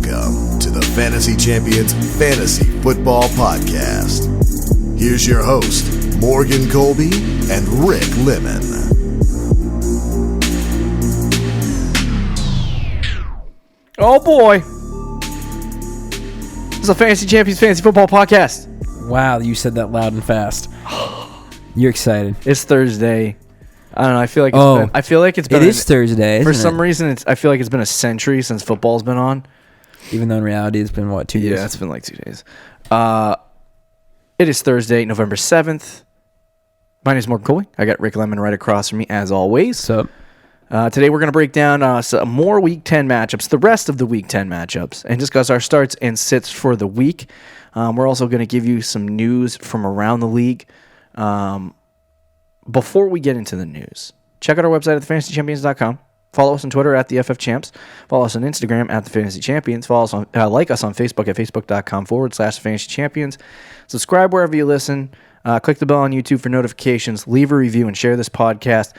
Welcome to the Fantasy Champions Fantasy Football Podcast. Here's your host, Morgan Colby and Rick Lemon. Oh boy. This is a Fantasy Champions Fantasy Football Podcast. Wow, you said that loud and fast. You're excited. It's Thursday. I don't know. I feel like it's been. It is Thursday. For some reason, I feel like it's been a century since football's been on. Even though in reality, it's been what, 2 days? Yeah, it's been like 2 days. It is Thursday, November 7th. My name is Morgan Coley. I got Rick Lemon right across from me as always. What's up? Today we're going to break down some more Week 10 matchups, the rest of the Week 10 matchups, and discuss our starts and sits for the week. We're also going to give you some news from around the league. Before we get into the news, check out our website at thefantasychampions.com. Follow us on Twitter at the FFChamps. Follow us on Instagram at the Fantasy Champions. Follow us on like us on Facebook at facebook.com/fantasychampions. Subscribe wherever you listen. Click the bell on YouTube for notifications. Leave a review and share this podcast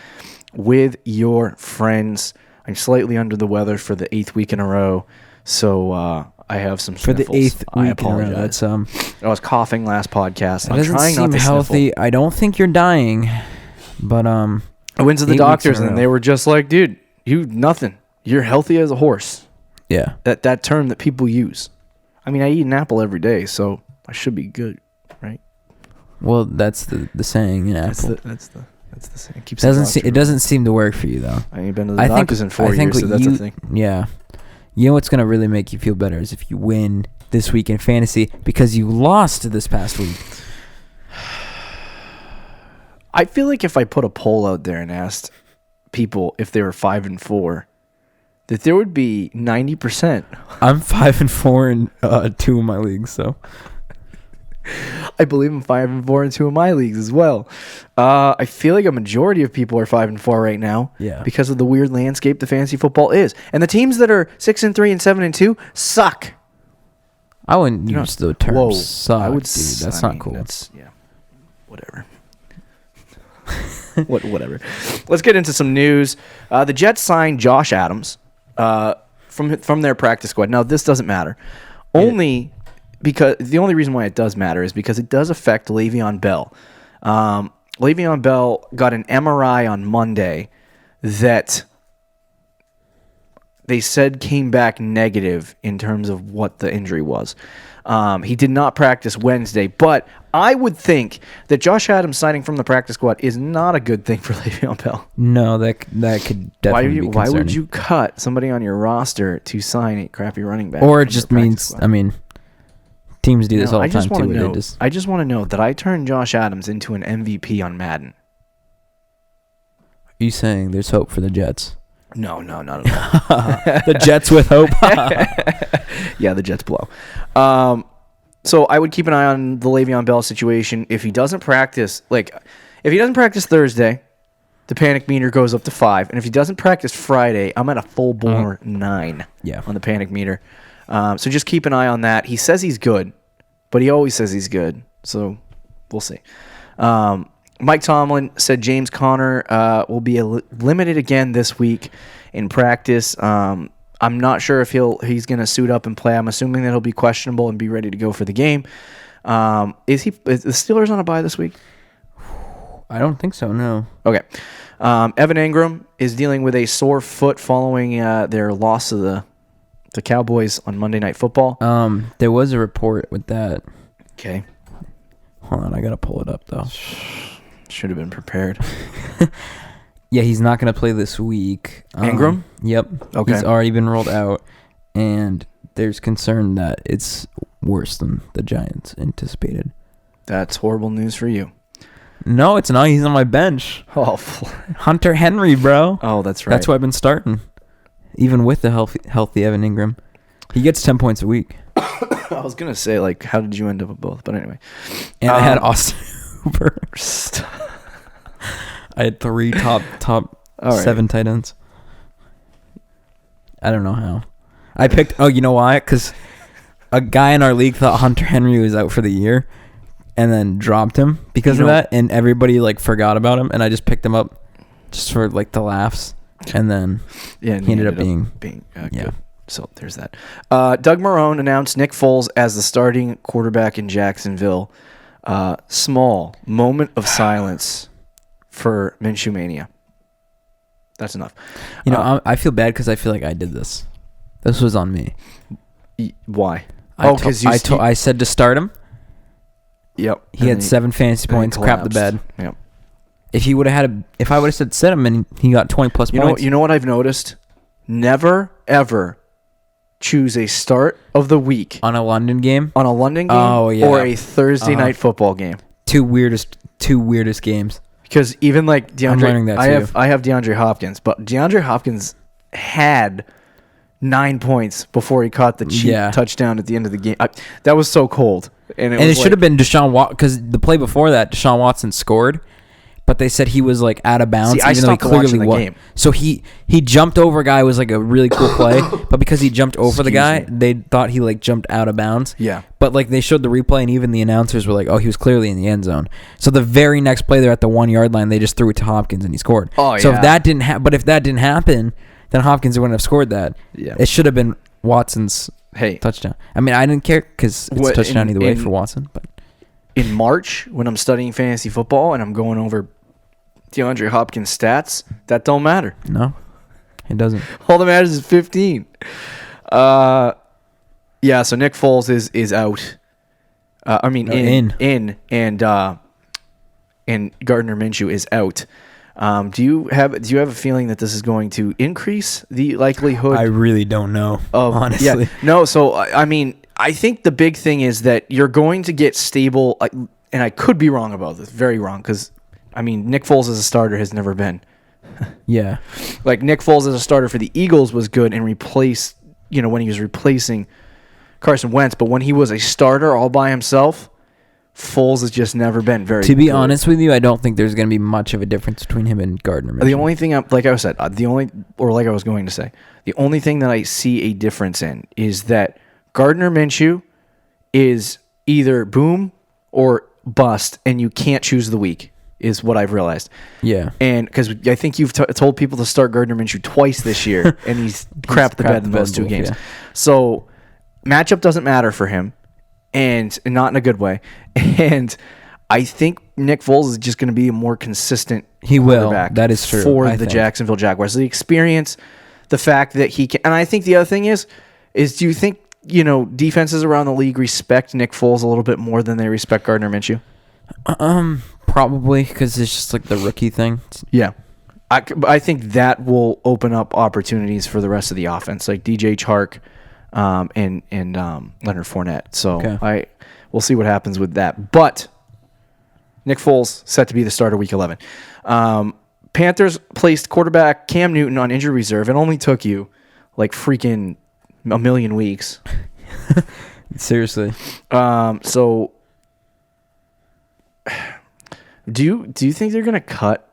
with your friends. I'm slightly under the weather for the 8th week in a row, so I have some sniffles. For the 8th week I apologize. in a row. I was coughing last podcast. It doesn't seem healthy. I don't think you're dying, but I went to the doctors and they were just like, "Dude, nothing. You're healthy as a horse." Yeah, that term that people use. I mean, I eat an apple every day, so I should be good, right? Well, that's the saying. That's apple. the saying. It doesn't seem to work for you though. I ain't been to the doctors in 4 years, so that's the thing. Yeah. You know what's going to really make you feel better is if you win this week in fantasy because you lost this past week. I feel like if I put a poll out there and asked people if they were 5-4, that there would be 90%. I'm 5-4 in 2 of my leagues, so I believe I'm 5-4 in 2 of my leagues as well. I feel like a majority of people are 5-4 right now, because of the weird landscape the fantasy football is, and the teams that are 6-3 and 7-2 suck. I wouldn't use the term suck. I would, dude. That's not cool. Whatever. Whatever. Let's get into some news. The Jets signed Josh Adams from their practice squad. Now this doesn't matter, because the only reason why it does matter is because it does affect Le'Veon Bell. Le'Veon Bell got an MRI on Monday that they said came back negative in terms of what the injury was. He did not practice Wednesday, but I would think that Josh Adams signing from the practice squad is not a good thing for Le'Veon Bell. No, that could definitely be concerning. Why would you cut somebody on your roster to sign a crappy running back? Or it just means, teams do this all the time too. I just want to know that I turned Josh Adams into an MVP on Madden. Are you saying there's hope for the Jets? No, not at all. The Jets with hope. Yeah, the Jets blow. So I would keep an eye on the Le'Veon Bell situation. If he doesn't practice, Thursday, the panic meter goes up to 5, and if he doesn't practice Friday, I'm at a full bore 9. Yeah, on the panic meter. So just keep an eye on that. He says he's good, but he always says he's good. So we'll see. Mike Tomlin said James Conner will be limited again this week in practice. I'm not sure if he's going to suit up and play. I'm assuming that he'll be questionable and be ready to go for the game. Is the Steelers on a bye this week? I don't think so, no. Okay. Evan Ingram is dealing with a sore foot following their loss of the Cowboys on Monday Night Football. There was a report with that. Okay. Hold on, I got to pull it up, though. Should have been prepared. Yeah, he's not going to play this week. Ingram? Yep. Okay. He's already been rolled out, and there's concern that it's worse than the Giants anticipated. That's horrible news for you. No, it's not. He's on my bench. Oh, Hunter Henry, bro. Oh, that's right. That's why I've been starting, even with the healthy Evan Ingram. He gets 10 points a week. I was going to say, how did you end up with both? But anyway. And I had Austin Hooper. I had 3 top 7 tight ends. I don't know how. I picked... Oh, you know why? Because a guy in our league thought Hunter Henry was out for the year and then dropped him because of that, and everybody forgot about him, and I just picked him up just for the laughs, and then he ended up being good. So there's that. Doug Marrone announced Nick Foles as the starting quarterback in Jacksonville. Small moment of silence for Minshew Mania. That's enough. I feel bad because I feel like I did this. This was on me. Why? Because I said to start him. Yep. He had 7 fantasy points. Crap the bed. Yep. If I would have said sit him and he got 20 plus points. You know what I've noticed? Never ever choose a start of the week on a London game. Or a Thursday night football game. Two weirdest games. Because even like DeAndre, I'm learning that I have DeAndre Hopkins, but DeAndre Hopkins had 9 points before he caught the cheap touchdown at the end of the game. That was so cold. And it should have been Deshaun Watson, because the play before that, Deshaun Watson scored, but they said he was like out of bounds, even though he clearly was. Game. So he jumped over a guy. It was like a really cool play, but because he jumped over the guy, they thought he like jumped out of bounds. Yeah. But like they showed the replay, and even the announcers were like, "Oh, he was clearly in the end zone." So the very next play, they're at the 1 yard line. They just threw it to Hopkins, and he scored. Oh yeah. So if that didn't happen, then Hopkins wouldn't have scored that. Yeah. It should have been Watson's touchdown. I mean, I didn't care because it's a touchdown either way for Watson. But in March, when I'm studying fantasy football and I'm going over DeAndre Hopkins stats, that don't matter. No, it doesn't. All that matters is 15. So Nick Foles is out. And Gardner Minshew is out. Do you have a feeling that this is going to increase the likelihood? I really don't know, honestly. Yeah, no, so I mean, I think the big thing is that you're going to get stable, and I could be wrong about this, very wrong, because I mean, Nick Foles as a starter has never been. Yeah. Like Nick Foles as a starter for the Eagles was good and replaced, when he was replacing Carson Wentz, but when he was a starter all by himself, Foles has just never been very good. To be honest with you, I don't think there's going to be much of a difference between him and Gardner Minshew. The only thing, like I was going to say, the only thing that I see a difference in is that Gardner Minshew is either boom or bust, and you can't choose the week, is what I've realized. Yeah. And because I think you've told people to start Gardner Minshew twice this year, and he's crapped the bed in those two games. Yeah. So matchup doesn't matter for him, and not in a good way. And I think Nick Foles is just going to be a more consistent quarterback. That is true. For the Jacksonville Jaguars. The experience, the fact that he can. And I think the other thing is do you think, defenses around the league respect Nick Foles a little bit more than they respect Gardner Minshew? Probably, because it's just like the rookie thing. Yeah. I think that will open up opportunities for the rest of the offense, like DJ Chark and Leonard Fournette. So we'll see what happens with that. But Nick Foles set to be the starter week 11. Panthers placed quarterback Cam Newton on injury reserve. It only took you like freaking a million weeks. Seriously. So do you think they're going to cut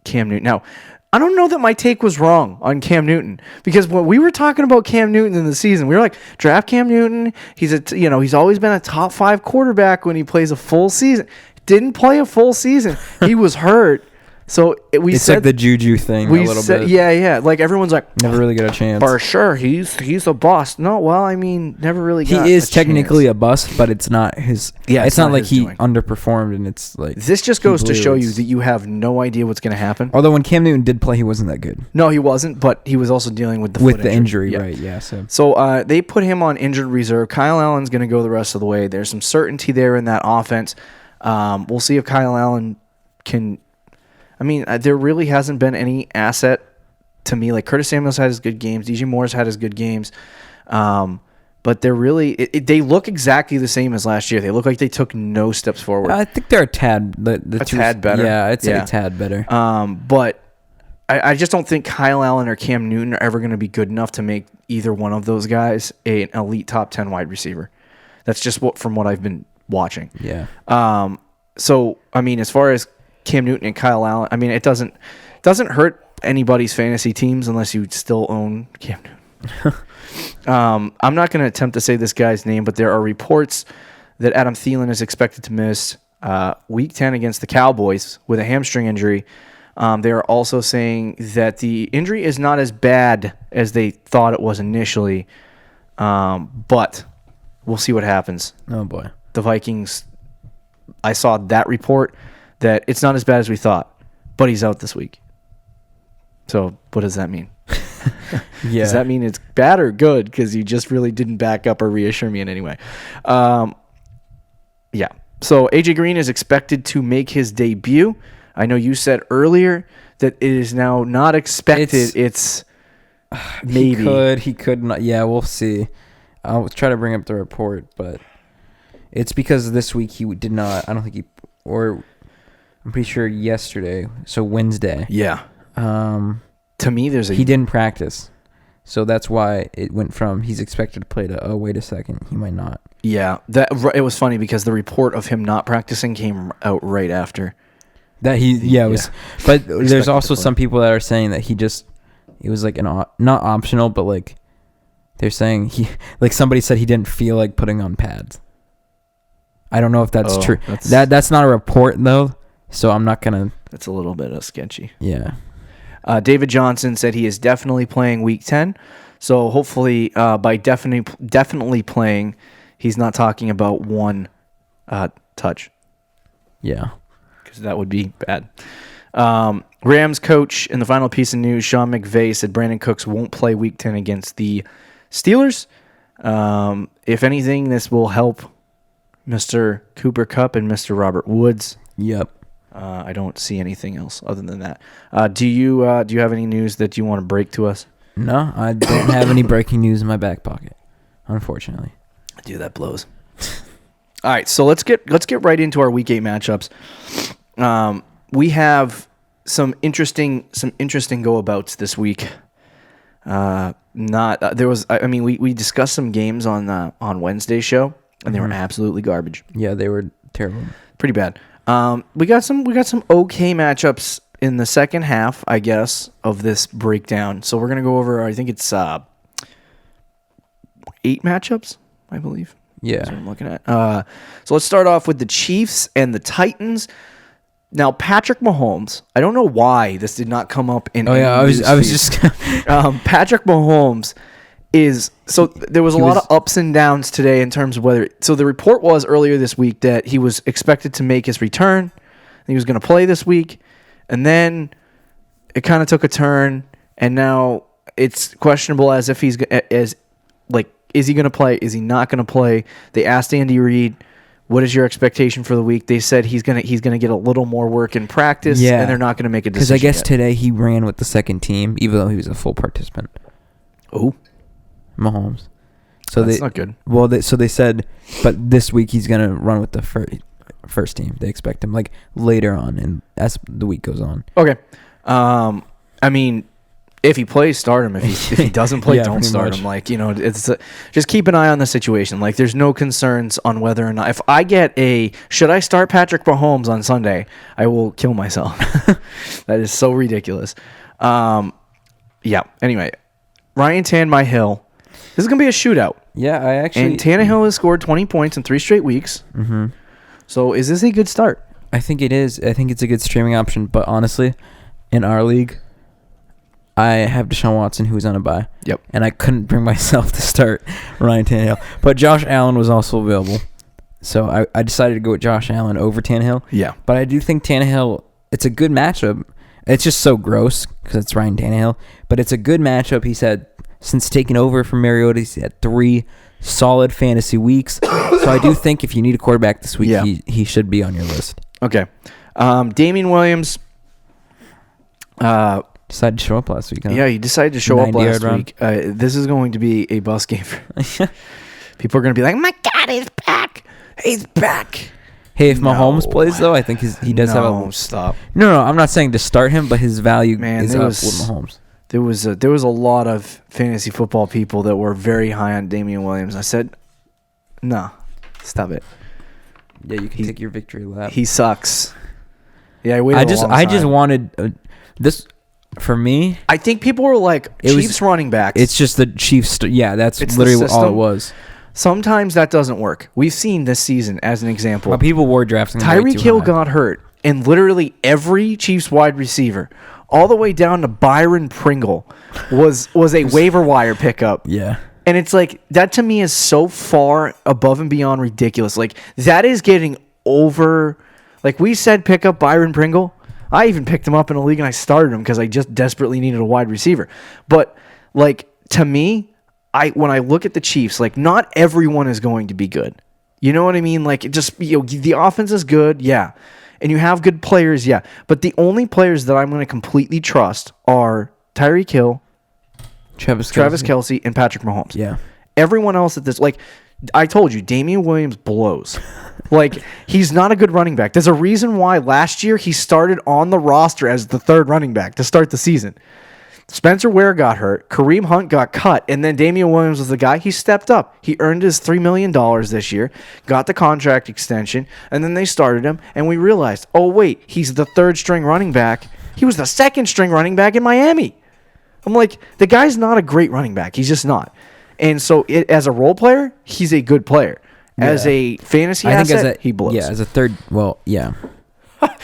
Cam Newton? Now, I don't know that my take was wrong on Cam Newton, because when we were talking about Cam Newton in the season, we were like, draft Cam Newton. He's always been a top 5 quarterback when he plays a full season. Didn't play a full season. He was hurt. So it's like the Juju thing a little bit. Yeah. Like everyone's like, never really got a chance. For sure, he's a bust. No, well, I mean, never really got He is technically a bust, but it's not his. Yeah, it's not like he underperformed, and it's like. This just goes to show you that you have no idea what's going to happen. Although when Cam Newton did play, he wasn't that good. No, he wasn't, but he was also dealing with the injury, right? Yeah. So they put him on injured reserve. Kyle Allen's going to go the rest of the way. There's some certainty there in that offense. We'll see if Kyle Allen can. I mean, there really hasn't been any asset to me. Like Curtis Samuel's had his good games. DJ Moore's had his good games. But they're really they look exactly the same as last year. They look like they took no steps forward. I think they're a tad tad better. Yeah, I'd say a tad better. But I just don't think Kyle Allen or Cam Newton are ever going to be good enough to make either one of those guys an elite top 10 wide receiver. That's just from what I've been watching. Yeah. So I mean, as far as Cam Newton and Kyle Allen, I mean, it doesn't hurt anybody's fantasy teams unless you still own Cam Newton. I'm not going to attempt to say this guy's name, but there are reports that Adam Thielen is expected to miss Week 10 against the Cowboys with a hamstring injury. They are also saying that the injury is not as bad as they thought it was initially, but we'll see what happens. Oh, boy. The Vikings, I saw that report that it's not as bad as we thought, but he's out this week. So what does that mean? Yeah. Does that mean it's bad or good? Because you just really didn't back up or reassure me in any way. Yeah. So AJ Green is expected to make his debut. I know you said earlier that it is now not expected. It's maybe. He could not. Yeah, we'll see. I'll try to bring up the report, but it's because this week he did not. I don't think he, or I'm pretty sure yesterday, so Wednesday. Yeah. To me, he didn't practice, so that's why it went from he's expected to play to wait a second, he might not. Yeah, it was funny because the report of him not practicing came out right after that it was. But there's also some people that are saying that it was like not optional, but like they're saying somebody said he didn't feel like putting on pads. I don't know if that's true. That's not a report though, so I'm not gonna. That's a little bit sketchy. Yeah. David Johnson said he is definitely playing Week 10. So hopefully by definitely playing, he's not talking about one touch. Yeah. Because that would be bad. Rams coach, in the final piece of news, Sean McVay said Brandon Cooks won't play Week 10 against the Steelers. If anything, this will help Mr. Cooper Kupp and Mr. Robert Woods. Yep. I don't see anything else other than that. Do you have any news that you want to break to us? No, I don't have any breaking news in my back pocket, unfortunately. Dude, that blows. All right, so let's get right into our Week 8 matchups. We have some interesting go-abouts this week. We discussed some games on Wednesday's show, and they were absolutely garbage. Yeah, they were terrible. Pretty bad. We got some okay matchups in the second half, I guess, of this breakdown. So we're gonna go over. I think it's 8 matchups, I believe. Yeah, that's what I'm looking at. So let's start off with the Chiefs and the Titans. Now, Patrick Mahomes. I don't know why this did not come up in. Oh yeah, I was just. Patrick Mahomes is there was a lot of ups and downs today in terms of whether. So the report was earlier this week that he was expected to make his return. He was going to play this week, and then it kind of took a turn, and now it's questionable as if is he going to play? Is he not going to play? They asked Andy Reid, "What is your expectation for the week?" They said he's gonna get a little more work in practice, and they're not going to make a decision. Because I guess today he ran with the second team, even though he was a full participant. Oh. Mahomes. So that's not good. Well, they said, but this week he's gonna run with the first team. They expect him later on, and as the week goes on. Okay. I mean, if he plays, start him. If he doesn't play, don't start him. It's just keep an eye on the situation. There's no concerns on whether or not. If I get should I start Patrick Mahomes on Sunday, I will kill myself. That is so ridiculous. Yeah. Anyway, Ryan Tannehill. This is going to be a shootout. Yeah, And Tannehill has scored 20 points in 3 straight weeks. Mm-hmm. So is this a good start? I think it is. I think it's a good streaming option. But honestly, in our league, I have Deshaun Watson, who's on a bye. Yep. And I couldn't bring myself to start Ryan Tannehill. But Josh Allen was also available. So I decided to go with Josh Allen over Tannehill. Yeah. But I do think Tannehill, it's a good matchup. It's just so gross because it's Ryan Tannehill. But it's a good matchup. He's had... Since taking over from Mariota, he's had 3 solid fantasy weeks. So I do think if you need a quarterback this week, he should be on your list. Okay. Damian Williams decided to show up last week. Huh? Yeah, he decided to show up last week. This is going to be a bus game. People are going to be like, my God, he's back. He's back. Hey, if Mahomes plays, though, I think he does have a... Stop. No, I'm not saying to start him, but his value is up with Mahomes. There was a lot of fantasy football people that were very high on Damian Williams. I said, no, stop it. Yeah, you can take your victory lap. He sucks. Yeah, I waited a long time. I just wanted this for me. I think people were like, Chiefs running backs. It's just the Chiefs. That's literally all it was. Sometimes that doesn't work. We've seen this season as an example. People were drafting. Tyreek Hill got hurt, and literally every Chiefs wide receiver, all the way down to Byron Pringle, was a waiver wire pickup. Yeah. And it's like, that to me is so far above and beyond ridiculous. Like, that is getting over. Like, we said pick up Byron Pringle. I even picked him up in a league and I started him because I just desperately needed a wide receiver. But, like, to me, when I look at the Chiefs, like, not everyone is going to be good. You know what I mean? Like, it just, the offense is good, yeah. And you have good players, yeah. But the only players that I'm going to completely trust are Tyreek Hill, Travis Kelce, and Patrick Mahomes. Yeah. Everyone else at this, like, I told you, Damian Williams blows. Like, he's not a good running back. There's a reason why last year he started on the roster as the third running back to start the season. Spencer Ware got hurt. Kareem Hunt got cut. And then Damian Williams was the guy. He stepped up. He earned his $3 million this year, got the contract extension, and then they started him. And we realized, oh, wait, he's the third string running back. He was the second string running back in Miami. I'm like, the guy's not a great running back. He's just not. And so as a role player, he's a good player. Yeah. As a fantasy asset, he blows. Yeah, as a third, well, yeah.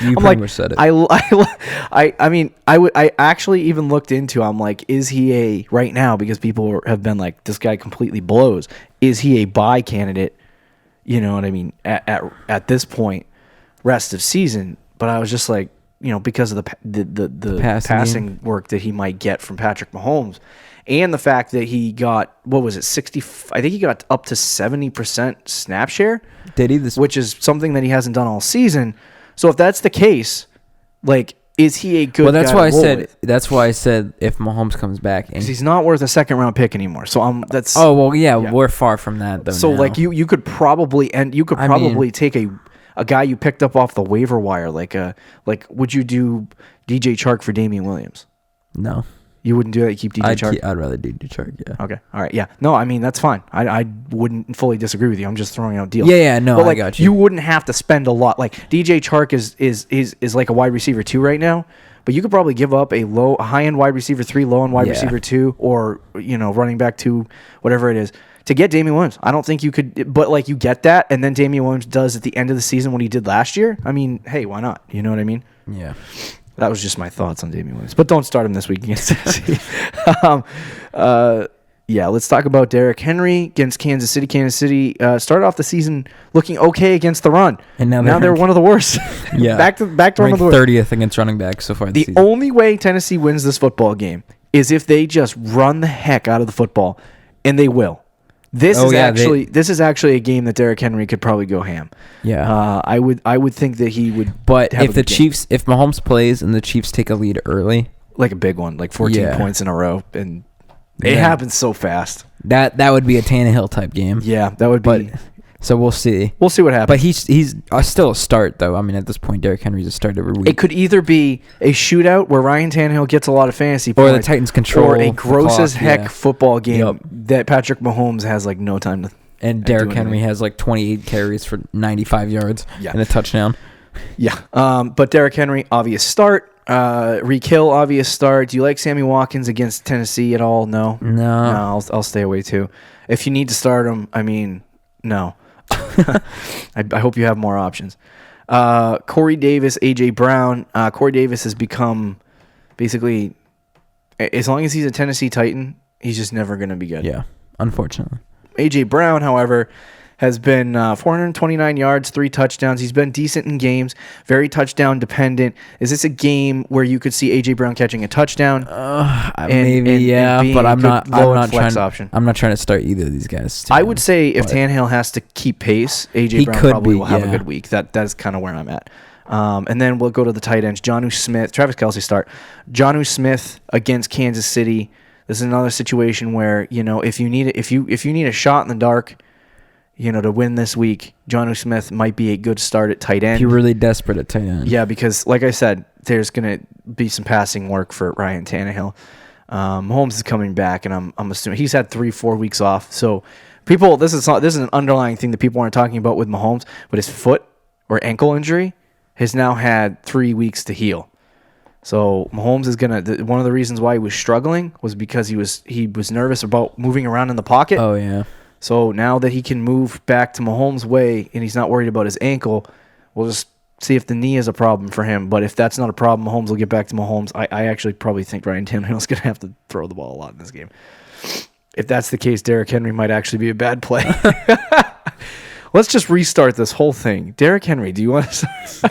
You pretty much said it. I mean, I actually even looked into, I'm like, is he right now, because people have been like, this guy completely blows. Is he a buy candidate? You know what I mean? At this point, rest of season. But I was just like, because of the passing work that he might get from Patrick Mahomes, and the fact that he got, what was it, 60? I think he got up to 70% snap share. Did he? Which is something that he hasn't done all season. So if that's the case, like, is he a good? Well, that's why I said. With? That's why I said if Mahomes comes back, because he's not worth a second round pick anymore. So that's. Oh well, yeah, we're far from that though. So now. like you could probably take a guy you picked up off the waiver wire, like would you do DJ Chark for Damian Williams? No. You wouldn't do that? You keep DJ Chark? I'd rather do DJ Chark, yeah. Okay. All right. Yeah. No, I mean, that's fine. I wouldn't fully disagree with you. I'm just throwing out deals. Yeah, no, but, like, I got you. You wouldn't have to spend a lot. Like, DJ Chark is like a wide receiver 2 right now, but you could probably give up a high-end wide receiver 3, low-end wide receiver 2, or, running back 2, whatever it is, to get Damian Williams. I don't think you could, but, like, you get that, and then Damian Williams does at the end of the season what he did last year. I mean, hey, why not? You know what I mean? Yeah. That was just my thoughts on Damian Williams. But don't start him this week against Tennessee. Let's talk about Derrick Henry against Kansas City. Kansas City started off the season looking okay against the run. And now they're one of the worst. Yeah. back to one of the worst. 30th against running backs so far this season. The only way Tennessee wins this football game is if they just run the heck out of the football, and they will. This is actually a game that Derrick Henry could probably go ham. Yeah, I would think that he would. But if if Mahomes plays and the Chiefs take a lead early, like a big one, like 14 points in a row, and it happens so fast. That would be a Tannehill type game. Yeah, that would be. So we'll see. We'll see what happens. But he's still a start, though. I mean, at this point, Derrick Henry's a start every week. It could either be a shootout where Ryan Tannehill gets a lot of fantasy points, or the Titans control, or a gross as heck football game that Patrick Mahomes has like no time to. And Derrick Henry has like 28 carries for 95 yards and a touchdown. Yeah. But Derrick Henry, obvious start. Reek Hill, obvious start. Do you like Sammy Watkins against Tennessee at all? No. I'll stay away too. If you need to start him, I mean, no. I hope you have more options. Corey Davis, A.J. Brown. Corey Davis has become basically, as long as he's a Tennessee Titan, he's just never going to be good. Yeah, unfortunately. A.J. Brown, however, has been 429 yards, 3 touchdowns. He's been decent in games, very touchdown dependent. Is this a game where you could see A.J. Brown catching a touchdown? But I'm not trying. Option. I'm not trying to start either of these guys. I would say if Tannehill has to keep pace, A.J. Brown probably will have a good week. That's kind of where I'm at. And then we'll go to the tight ends. Jonnu Smith, Travis Kelce start. Jonnu Smith against Kansas City. This is another situation where if you need a shot in the dark, to win this week, Jonnu Smith might be a good start at tight end. You're really desperate at tight end. Yeah, because like I said, there's going to be some passing work for Ryan Tannehill. Mahomes is coming back, and I'm assuming he's had 3-4 weeks off. So people, this is an underlying thing that people aren't talking about with Mahomes, but his foot or ankle injury has now had 3 weeks to heal. So Mahomes is one of the reasons why he was struggling was because he was nervous about moving around in the pocket. Oh yeah. So now that he can move back to Mahomes' way and he's not worried about his ankle, we'll just see if the knee is a problem for him. But if that's not a problem, Mahomes will get back to Mahomes. I actually probably think Ryan Tannehill's going to have to throw the ball a lot in this game. If that's the case, Derrick Henry might actually be a bad play. Let's just restart this whole thing. Derrick Henry, do you want to?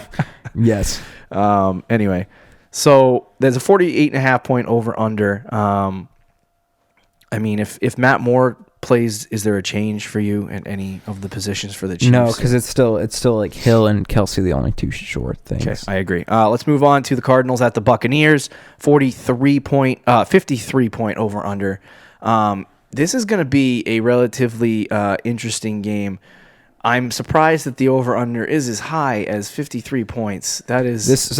Yes. Anyway, so there's a 48.5 point over under. I mean, if Matt Moore plays, is there a change for you at any of the positions for the Chiefs? No, because it's still like Hill and Kelsey, the only two short things. Okay, I agree. Let's move on to the Cardinals at the Buccaneers. 53 point over under. This is going to be a relatively interesting game. I'm surprised that the over-under is as high as 53 points. That is this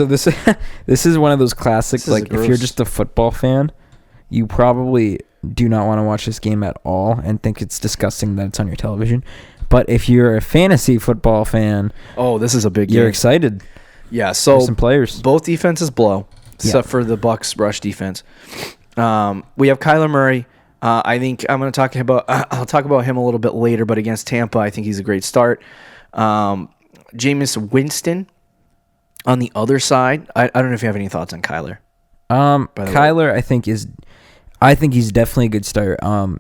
is one of those classics. Like, if you're just a football fan, you probably do not want to watch this game at all and think it's disgusting that it's on your television. But if you're a fantasy football fan, this is a big game. You're excited. Yeah, so some players. Both defenses blow, except for the Bucs rush defense. We have Kyler Murray. I think I'm going to talk about. I'll talk about him a little bit later, but against Tampa, I think he's a great start. Jameis Winston on the other side. I don't know if you have any thoughts on Kyler. Kyler, I think he's definitely a good start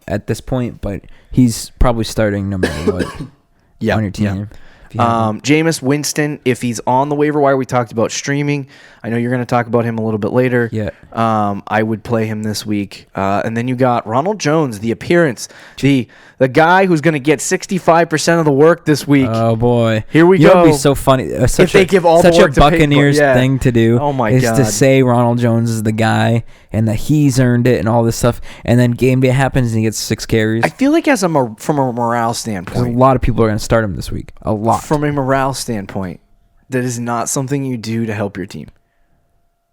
at this point, but he's probably starting no matter what on your team. Yeah. Jameis Winston, if he's on the waiver wire, we talked about streaming. I know you're going to talk about him a little bit later. Yeah. I would play him this week. And then you got Ronald Jones, the appearance, the guy who's going to get 65% of the work this week. Oh boy, here we go. It would be so funny if they give all the work to Buccaneers thing to do. Oh my God, is God. to say Ronald Jones is the guy and that he's earned it and all this stuff, and then game day happens and he gets 6 carries. I feel like from a morale standpoint, a lot of people are going to start him this week. A lot. From a morale standpoint, that is not something you do to help your team.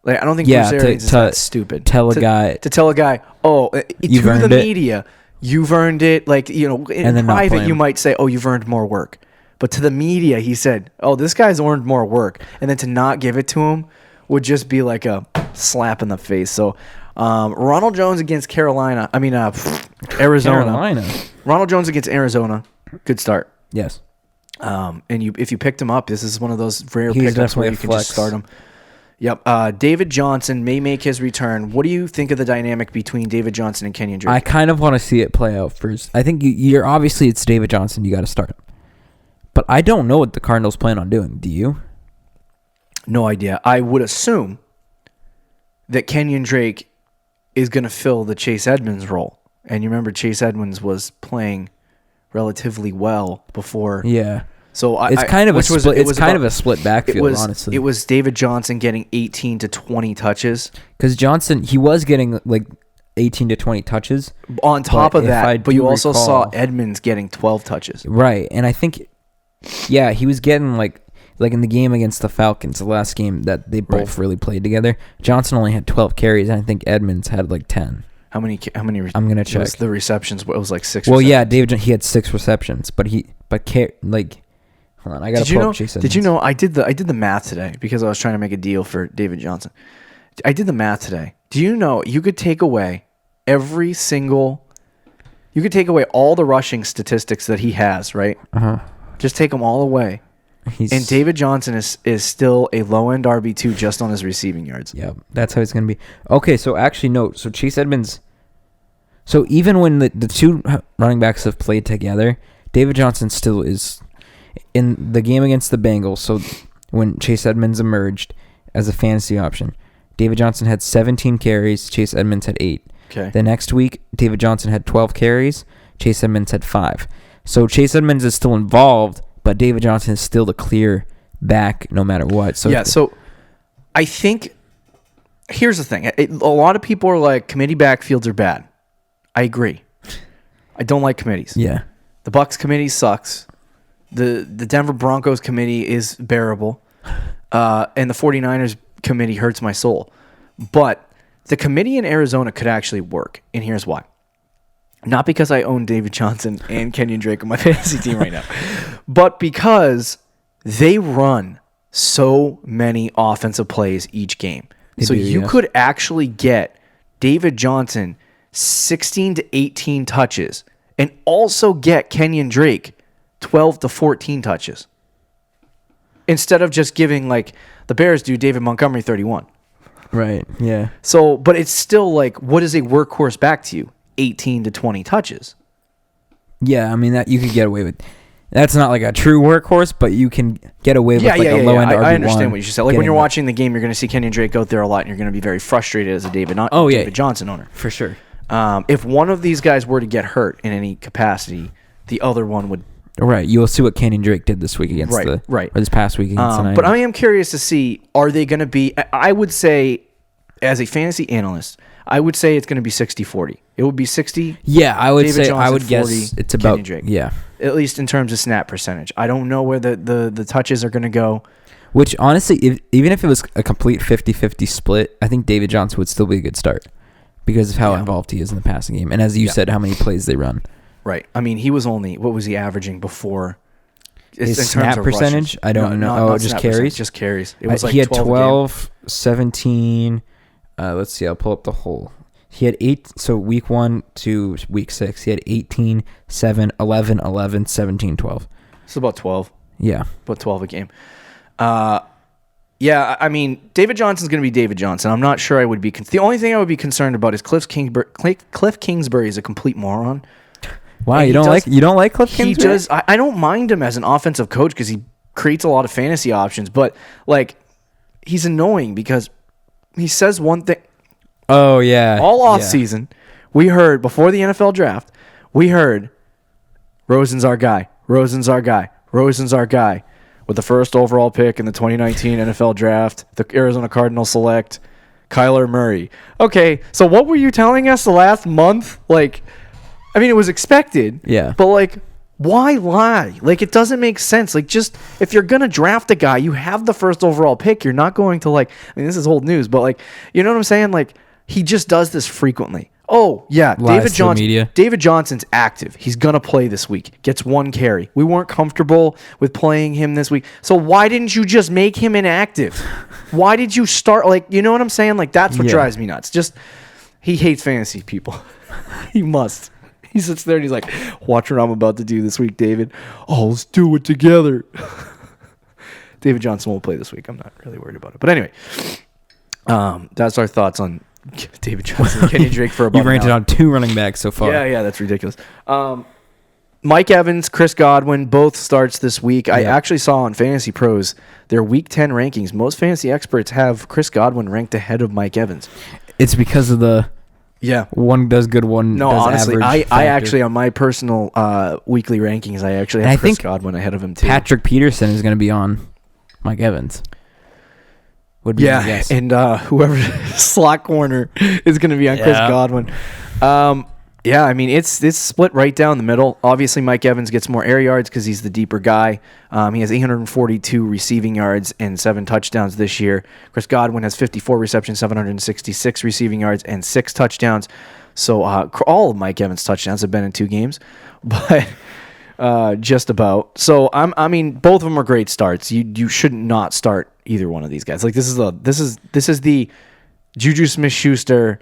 Like, I don't think Bruce Arians is that stupid. To tell a guy, to the media, you've earned it. Like, in private, you might say, you've earned more work. But to the media, he said, this guy's earned more work. And then to not give it to him would just be like a slap in the face. So, Ronald Jones against Arizona. Carolina. Ronald Jones against Arizona. Good start. Yes. And if you picked him up, this is one of those rare pickups where you can just start him. Yep. David Johnson may make his return. What do you think of the dynamic between David Johnson and Kenyon Drake? I kind of want to see it play out first. I think you're obviously it's David Johnson. You got to start him. But I don't know what the Cardinals plan on doing. Do you? No idea. I would assume that Kenyon Drake is going to fill the Chase Edmonds role. And you remember Chase Edmonds was playing relatively well before. Yeah. So it's kind of a split. It's kind of a split backfield, honestly. It was David Johnson getting 18 to 20 touches. Because Johnson, he was getting like 18 to 20 touches. On top of that, but you also saw Edmonds getting 12 touches. Right, and I think, he was getting like in the game against the Falcons, the last game that they both really played together. Johnson only had 12 carries, and I think Edmonds had like 10. How many? I'm gonna check. The receptions. It was like 6. Well, yeah, David. He had 6 receptions, hold on, I gotta pull up Chase Edmonds. Did you know I did the math today because I was trying to make a deal for David Johnson. I did the math today. Do you know you could take away all the rushing statistics that he has, right? Just take them all away. And David Johnson is still a low-end RB2 just on his receiving yards. Yeah, that's how it's going to be. Okay, so actually, no. So Chase Edmonds... So even when the two running backs have played together, David Johnson still is... In the game against the Bengals, so when Chase Edmonds emerged as a fantasy option, David Johnson had 17 carries, Chase Edmonds had 8. Okay. The next week, David Johnson had 12 carries, Chase Edmonds had 5. So Chase Edmonds is still involved, but David Johnson is still the clear back no matter what. So I think here's the thing. A lot of people are like, committee backfields are bad. I agree. I don't like committees. Yeah. The Bucs committee sucks. The Denver Broncos committee is bearable. And the 49ers committee hurts my soul. But the committee in Arizona could actually work. And here's why. Not because I own David Johnson and Kenyon Drake on my fantasy team right now, but because they run so many offensive plays each game. You could actually get David Johnson 16 to 18 touches and also get Kenyon Drake 12 to 14 touches. instead of just giving like the Bears do David Montgomery 31. Right. Yeah. So, but it's still like, what is a workhorse back to you? 18 to 20 touches. Yeah, I mean that you could get away with. That's not like a true workhorse, but you can get away with a low end RB1. I understand what you said. Like when you're watching the game, you're going to see Kenyon Drake out there a lot, and you're going to be very frustrated as a David Johnson owner. For sure. If one of these guys were to get hurt in any capacity, the other one would. Right. You'll see what Kenyon Drake did this week against or this past week against the Niners. But I am curious to see, are they going to be, I would say, as a fantasy analyst, I would say it's going to be 60-40. It would be 60. Yeah, I would David say, Johnson, I would 40, guess it's about, Kenyon Drake. yeah. At least in terms of snap percentage. I don't know where the touches are going to go. Which, honestly, even if it was a complete 50-50 split, I think David Johnson would still be a good start because of how involved he is in the passing game. And as you said, how many plays they run. Right. I mean, he was only, what was he averaging before? His snap percentage? I don't know. Just carries? Just carries. It was like he had 12, 17. Let's see. I'll pull up the whole. He had 8. So week 1 to week 6, he had 18, 7, 11, 11, 17, 12. It's about 12. Yeah. About 12 a game. Yeah, I mean, David Johnson's going to be David Johnson. I'm not sure I would be. The only thing I would be concerned about is Cliff Kingsbury is a complete moron. Wow, you don't like Cliff Kingsbury? I don't mind him as an offensive coach because he creates a lot of fantasy options, but like he's annoying because he says one thing. Oh yeah. All off season, we heard before the NFL draft, we heard Rosen's our guy. Rosen's our guy. Rosen's our guy. With the first overall pick in the 2019 NFL draft, the Arizona Cardinals select Kyler Murray. Okay, so what were you telling us the last month? Like, I mean, it was expected. Yeah. But, like, why lie? Like, it doesn't make sense. Like, just, if you're going to draft a guy, you have the first overall pick. You're not going to, like, I mean, this is old news, but, like, you know what I'm saying? Like, he just does this frequently. Oh, yeah, David Johnson's active. He's going to play this week. Gets 1 carry. We weren't comfortable with playing him this week. So why didn't you just make him inactive? Why did you start, like, you know what I'm saying? Like, that's what drives me nuts. Just, he hates fantasy people. He must. He sits there and he's like, watch what I'm about to do this week, David. Oh, let's do it together. David Johnson won't play this week. I'm not really worried about it. But anyway, that's our thoughts on David Johnson and Kenny Drake for about You've ranted on 2 running backs so far. Yeah, that's ridiculous. Mike Evans, Chris Godwin, both starts this week. I actually saw on Fantasy Pros their Week 10 rankings. Most fantasy experts have Chris Godwin ranked ahead of Mike Evans. It's because of the one does good, one does honestly, average. I actually, on my personal weekly rankings, I actually have Chris Godwin ahead of him too. Patrick Peterson is going to be on Mike Evans. Would be my guess. And whoever slot corner is going to be on Chris Godwin. Yeah, I mean, it's split right down the middle. Obviously, Mike Evans gets more air yards because he's the deeper guy. He has 842 receiving yards and 7 touchdowns this year. Chris Godwin has 54 receptions, 766 receiving yards, and 6 touchdowns. So all of Mike Evans' touchdowns have been in 2 games, but just about. So I mean, both of them are great starts. You should not start either one of these guys. Like this is the Juju Smith-Schuster,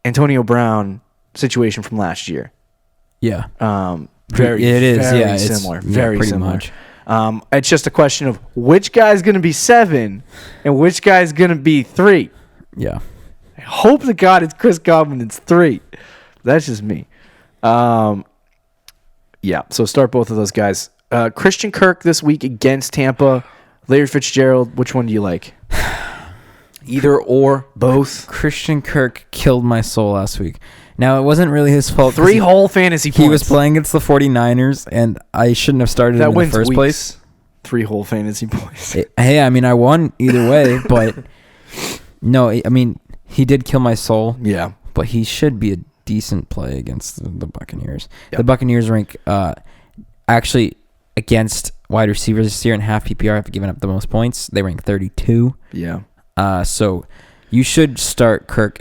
Antonio Brown situation from last year. Yeah. Very similar. Very similar. Much. It's just a question of which guy's going to be 7 and which guy's going to be 3. Yeah. I hope to God it's Chris Godwin. It's 3. That's just me. Yeah. So start both of those guys. Christian Kirk this week against Tampa. Larry Fitzgerald. Which one do you like? Either or both. Christian Kirk killed my soul last week. Now, it wasn't really his fault. 3 whole fantasy points. He was playing against the 49ers, and I shouldn't have started him in the first place. 3 whole fantasy points. Hey, I mean, I won either way, but no, I mean, he did kill my soul. Yeah. But he should be a decent play against the Buccaneers. Yep. The Buccaneers rank actually against wide receivers this year in half PPR have given up the most points. They rank 32. Yeah. So you should start Kirk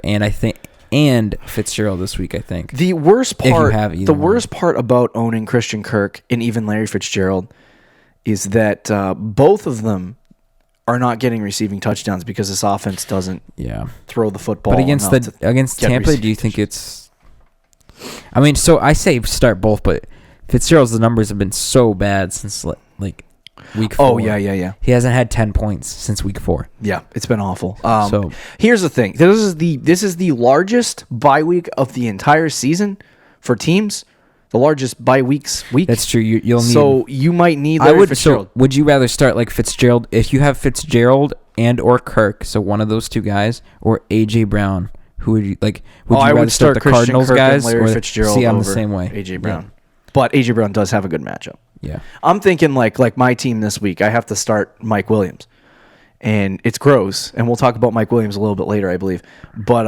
and Fitzgerald this week, I think. The worst part about owning Christian Kirk and even Larry Fitzgerald is that both of them are not getting receiving touchdowns because this offense doesn't throw the football. But against Tampa, do you think it's... I mean, so I say start both, but Fitzgerald's numbers have been so bad since like week 4. Oh, yeah. He hasn't had 10 points since week 4. Yeah, it's been awful. So here's the thing. This is the largest bye week of the entire season for teams. The largest bye week. That's true. You'll need. So you might need Larry Fitzgerald. So would you rather start like Fitzgerald if you have Fitzgerald and or Kirk, so one of those two guys, or AJ Brown? Who would you like? Would you I rather would start the Christian Cardinals Kirk guys and Larry or Fitzgerald see I'm over the same way? AJ Brown. But AJ Brown does have a good matchup. Yeah. I'm thinking like my team this week, I have to start Mike Williams. And it's gross, and we'll talk about Mike Williams a little bit later, I believe. But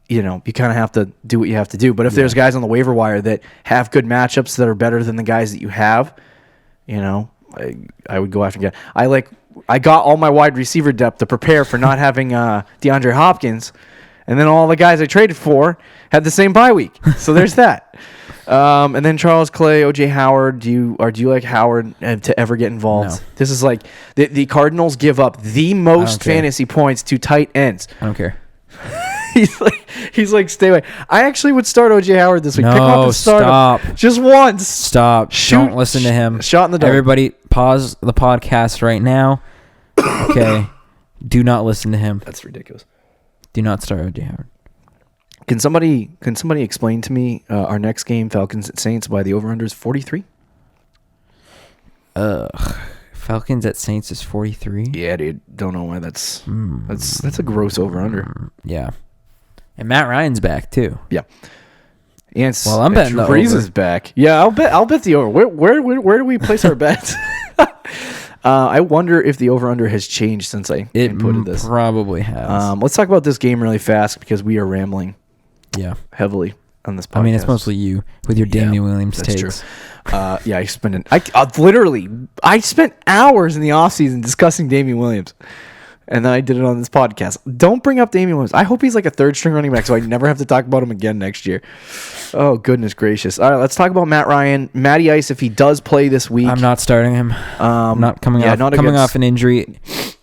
you kind of have to do what you have to do. But if there's guys on the waiver wire that have good matchups that are better than the guys that you have, I would go after again. I got all my wide receiver depth to prepare for not having DeAndre Hopkins, and then all the guys I traded for had the same bye week. So there's that. And then Charles Clay, OJ Howard. Do you like Howard to ever get involved? No. This is like the Cardinals give up the most fantasy points to tight ends. I don't care. He's like, stay away. I actually would start OJ Howard this week. No, pick him up and start stop. him. Just once. Stop. Don't listen to him. Shot in the dark. Everybody, pause the podcast right now. Okay. Do not listen to him. That's ridiculous. Do not start OJ Howard. Can somebody explain to me our next game, Falcons at Saints, why the over-under is 43? Falcons at Saints is 43. Yeah, dude. Don't know why that's a gross over-under. Yeah. And Matt Ryan's back too. Yeah. And I'm betting the Breeze over. is back. Yeah, I'll bet the over. Where do we place our bets? I wonder if the over-under has changed since I inputted this. Probably has. Let's talk about this game really fast because we are rambling. Yeah. Heavily on this podcast. I mean, it's mostly you with your Damian Williams that's takes. True. I spent hours in the offseason discussing Damian Williams. And then I did it on this podcast. Don't bring up Damian Williams. I hope he's like a third string running back so I never have to talk about him again next year. Oh, goodness gracious. All right, let's talk about Matt Ryan. Matty Ice, if he does play this week. I'm not starting him. Not coming off an injury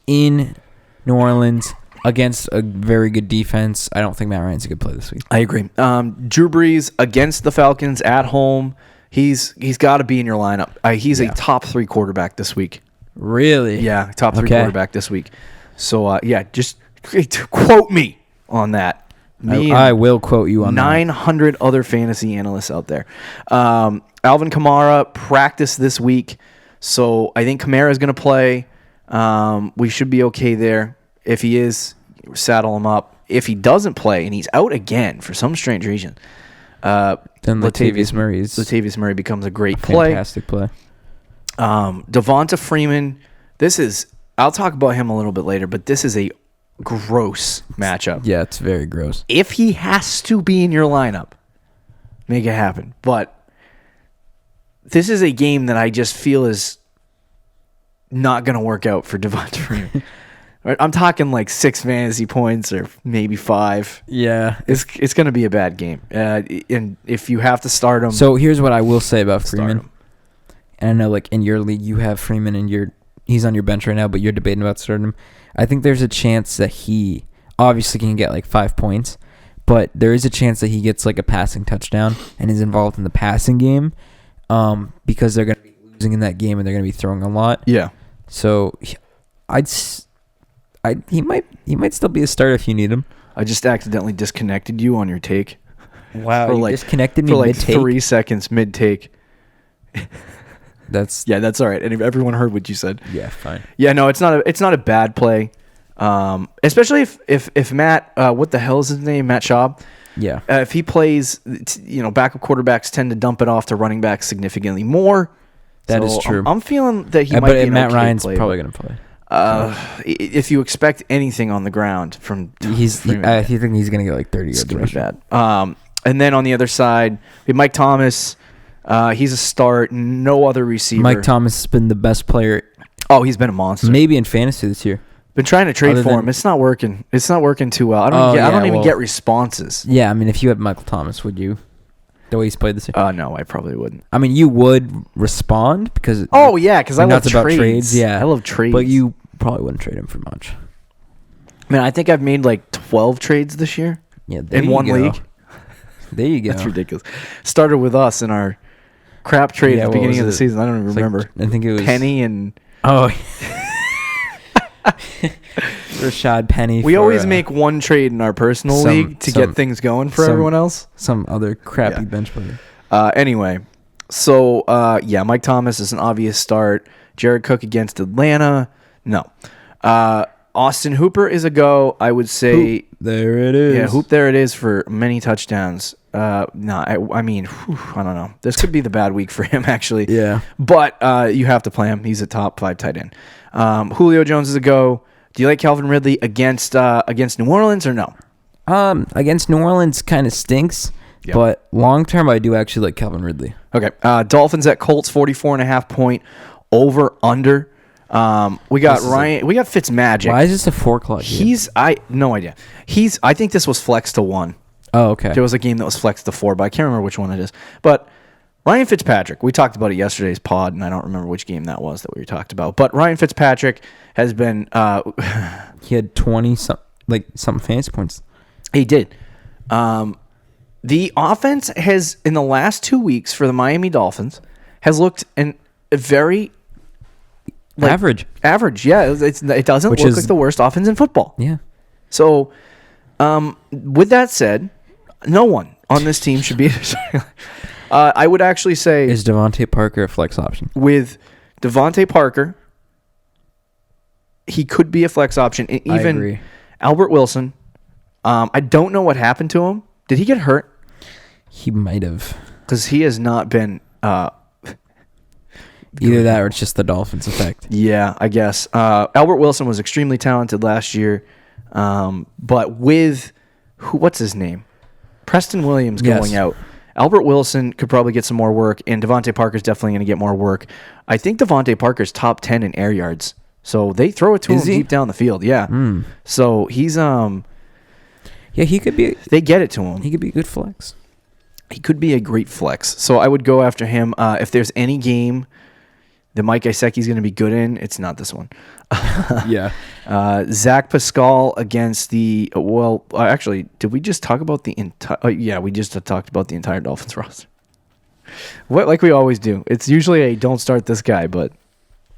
in New Orleans against a very good defense. I don't think Matt Ryan's a good play this week. I agree. Drew Brees against the Falcons at home. He's got to be in your lineup. He's a top 3 quarterback this week. Really? Yeah, top 3 quarterback this week. So, just quote me on that. I will quote you on 900 other fantasy analysts out there. Alvin Kamara practiced this week, so I think Kamara is going to play. We should be okay there. If he is, saddle him up. If he doesn't play and he's out again for some strange reason, then Latavius Murray becomes a great play. Fantastic play. Devonta Freeman, I'll talk about him a little bit later, but this is a gross matchup. Yeah, it's very gross. If he has to be in your lineup, make it happen. But this is a game that I just feel is not going to work out for Devonta Freeman. I'm talking like 6 fantasy points or maybe 5. Yeah. It's going to be a bad game. And if you have to start him. So here's what I will say about Freeman. And I know like in your league you have Freeman and he's on your bench right now, but you're debating about starting him. I think there's a chance that he obviously can get like 5 points, but there is a chance that he gets like a passing touchdown and is involved in the passing game because they're going to be losing in that game and they're going to be throwing a lot. Yeah. So he might still be a starter if you need him. I just accidentally disconnected you on your take. Wow, you disconnected me for like mid-take? 3 seconds mid-take. That's all right. And everyone heard what you said. Yeah, fine. Yeah, no, it's not a bad play. Especially if Matt, what the hell is his name? Matt Schaub. Yeah. If he plays, backup quarterbacks tend to dump it off to running backs significantly more. That is true. I'm feeling that he might be an Matt okay Ryan's play, probably going to play. If you expect anything on the ground from I think he's going to get like 30 yards. It's going to be bad. And then on the other side, we have Mike Thomas. He's a start. No other receiver. Mike Thomas has been the best player. Oh, he's been a monster. Maybe in fantasy this year. Been trying to trade for him. It's not working. It's not working too well. I don't even get responses. Yeah, I mean, if you had Michael Thomas, would you? The way he's played this year? No, I probably wouldn't. I mean, you would respond because. Oh yeah, because I love trades. About trades. Yeah, I love trades. But you probably wouldn't trade him for much. Man, I think I've made like 12 trades this year. Yeah, in one league. There you go. That's ridiculous. Started with us in our crap trade at the beginning of the season. I don't even remember. I think it was Penny and Rashad Penny. We always make one trade in our personal league to get things going for everyone else. Some other crappy bench player. Anyway, so Mike Thomas is an obvious start. Jared Cook against Atlanta. No. Austin Hooper is a go. I would say. Hoop, there it is. Yeah, Hoop, there it is for many touchdowns. I mean, I don't know. This could be the bad week for him, actually. Yeah. But you have to play him. He's a top 5 tight end. Julio Jones is a go. Do you like Calvin Ridley against New Orleans or no? Against New Orleans kind of stinks. Yep. But long term, I do actually like Calvin Ridley. Okay. Dolphins at Colts, 44.5 point over under. We got Ryan. We got Fitzmagic. Why is this a 4 o'clock game? No idea. I think this was flexed to 1. Oh, okay. There was a game that was flexed to 4, but I can't remember which one it is. But Ryan Fitzpatrick, we talked about it yesterday's pod, and I don't remember which game that was that we talked about. But Ryan Fitzpatrick has been. He had 20-something fantasy points. He did. The offense has, in the last 2 weeks for the Miami Dolphins, has looked very average. Average, yeah. It doesn't look like the worst offense in football. Yeah. So, with that said, no one on this team should be. I would actually say, is Devontae Parker a flex option? With Devontae Parker, he could be a flex option. And even I agree. Albert Wilson, I don't know what happened to him. Did he get hurt? He might have, because he has not been. Either that or it's just the Dolphins effect. Yeah, I guess. Albert Wilson was extremely talented last year, but with what's his name, Preston Williams going out. Albert Wilson could probably get some more work, and Devontae Parker's definitely going to get more work. I think Devontae Parker's top 10 in air yards, so they throw it to him deep down the field. Yeah, so he's Yeah, he could be. They get it to him. He could be a good flex. He could be a great flex. So I would go after him. If there's any game that Mike Gesicki's going to be good in, it's not this one. Yeah. Zach Pascal against the. Well, actually, did we just talk about the entire? Yeah, we just talked about the entire Dolphins roster. Like we always do. It's usually a don't start this guy, but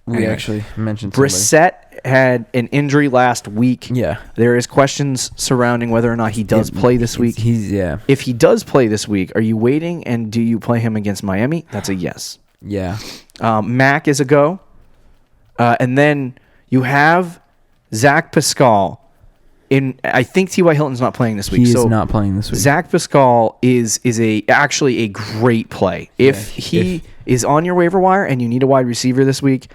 we actually mentioned Brissett had an injury last week. Yeah. There is questions surrounding whether or not he does play this week. If he does play this week, are you waiting and do you play him against Miami? That's a yes. Yeah. Mac is a go. And then you have Zach Pascal. I think T.Y. Hilton's not playing this week. He is not playing this week. Zach Pascal is actually a great play. If he is on your waiver wire and you need a wide receiver this week,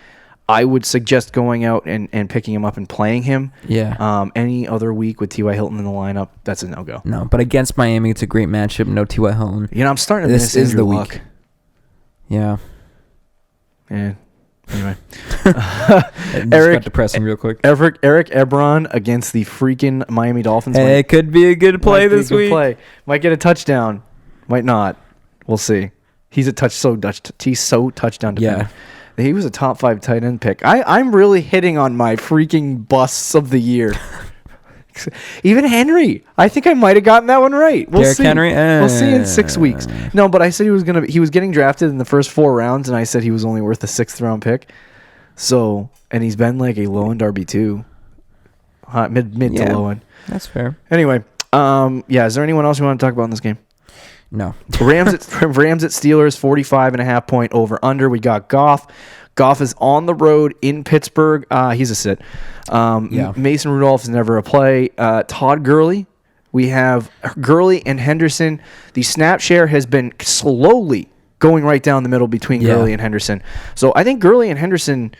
I would suggest going out and picking him up and playing him. Yeah. Any other week with T.Y. Hilton in the lineup, that's a no-go. No, but against Miami, it's a great matchup. No T.Y. Hilton. I'm starting to miss Andrew Luck. Yeah. Yeah. Anyway. Eric, got depressing real quick. Eric Ebron against the freaking Miami Dolphins. It could be a good play this week. Might get a touchdown. Might not. We'll see. He's so touchdown dependent. Yeah. He was a top 5 tight end pick. I'm really hitting on my freaking busts of the year. Even Henry. I think I might have gotten that one right. We'll see. Henry? We'll see in 6 weeks. No, but I said he was getting drafted in the first 4 rounds, and I said he was only worth a 6th round pick. So, and he's been like a low end RB2. Mid to low end. That's fair. Anyway, is there anyone else you want to talk about in this game? No. Rams at Steelers, 45.5 point over under. We got Goff. Goff is on the road in Pittsburgh. He's a sit. Mason Rudolph is never a play. Todd Gurley. We have Gurley and Henderson. The snap share has been slowly going right down the middle between Gurley and Henderson. So I think Gurley and Henderson.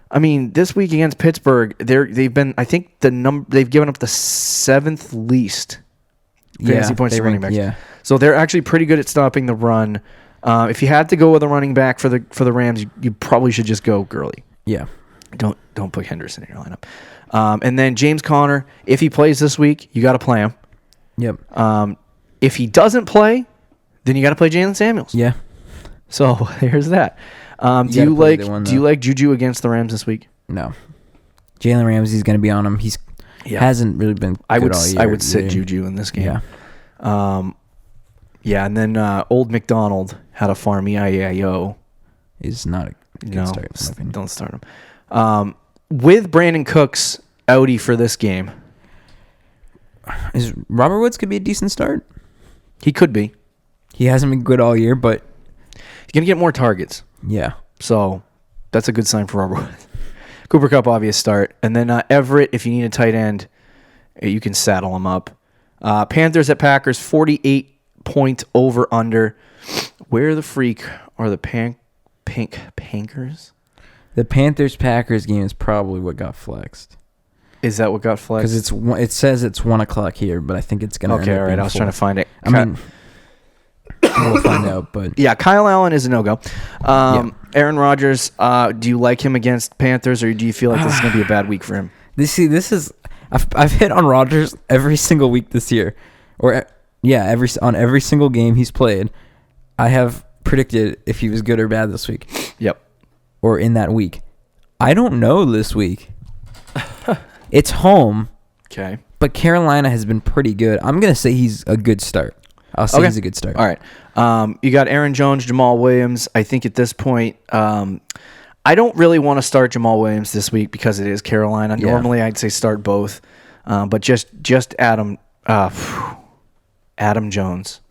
I mean, this week against Pittsburgh, they've been. I think they've given up the 7th least fantasy points to running backs. Yeah. So they're actually pretty good at stopping the run. If you had to go with a running back for the Rams, you probably should just go Gurley. Yeah. Don't put Henderson in your lineup. And then James Conner, if he plays this week, you got to play him. Yep. If he doesn't play, then you got to play Jalen Samuels. Yeah. So here's that. Do you like Juju against the Rams this week? No. Jalen Ramsey's going to be on him. Hasn't really been good all year. I would sit Juju in this game. Yeah. And then Old McDonald had a farm EIEIO. Is not a good start, in my opinion. Don't start him. With Brandon Cooks outie for this game. Is Robert Woods could be a decent start? He could be. He hasn't been good all year, but he's going to get more targets. Yeah. So that's a good sign for Robert Woods. Cooper Kupp, obvious start. And then Everett, if you need a tight end, you can saddle him up. Panthers at Packers, 48-point over-under. Where the freak are the Pankers? The Panthers-Packers game is probably what got flexed. Is that what got flexed? Because it says it's 1 o'clock here, but I think it's going to Okay, all right. I was trying to find it. I mean, we'll find out, but... Yeah, Kyle Allen is a no-go. Aaron Rodgers, do you like him against Panthers, or do you feel like this is going to be a bad week for him? This is... I've hit on Rodgers every single week this year. On every single game he's played, I have predicted if he was good or bad this week. Yep. Or in that week. I don't know this week. It's home. Okay. But Carolina has been pretty good. I'm going to say he's a good start. I'll say he's a good start. All right. You got Aaron Jones, Jamal Williams. I think at this point, I don't really want to start Jamal Williams this week because it is Carolina. Yeah. Normally, I'd say start both. But just Adam Jones.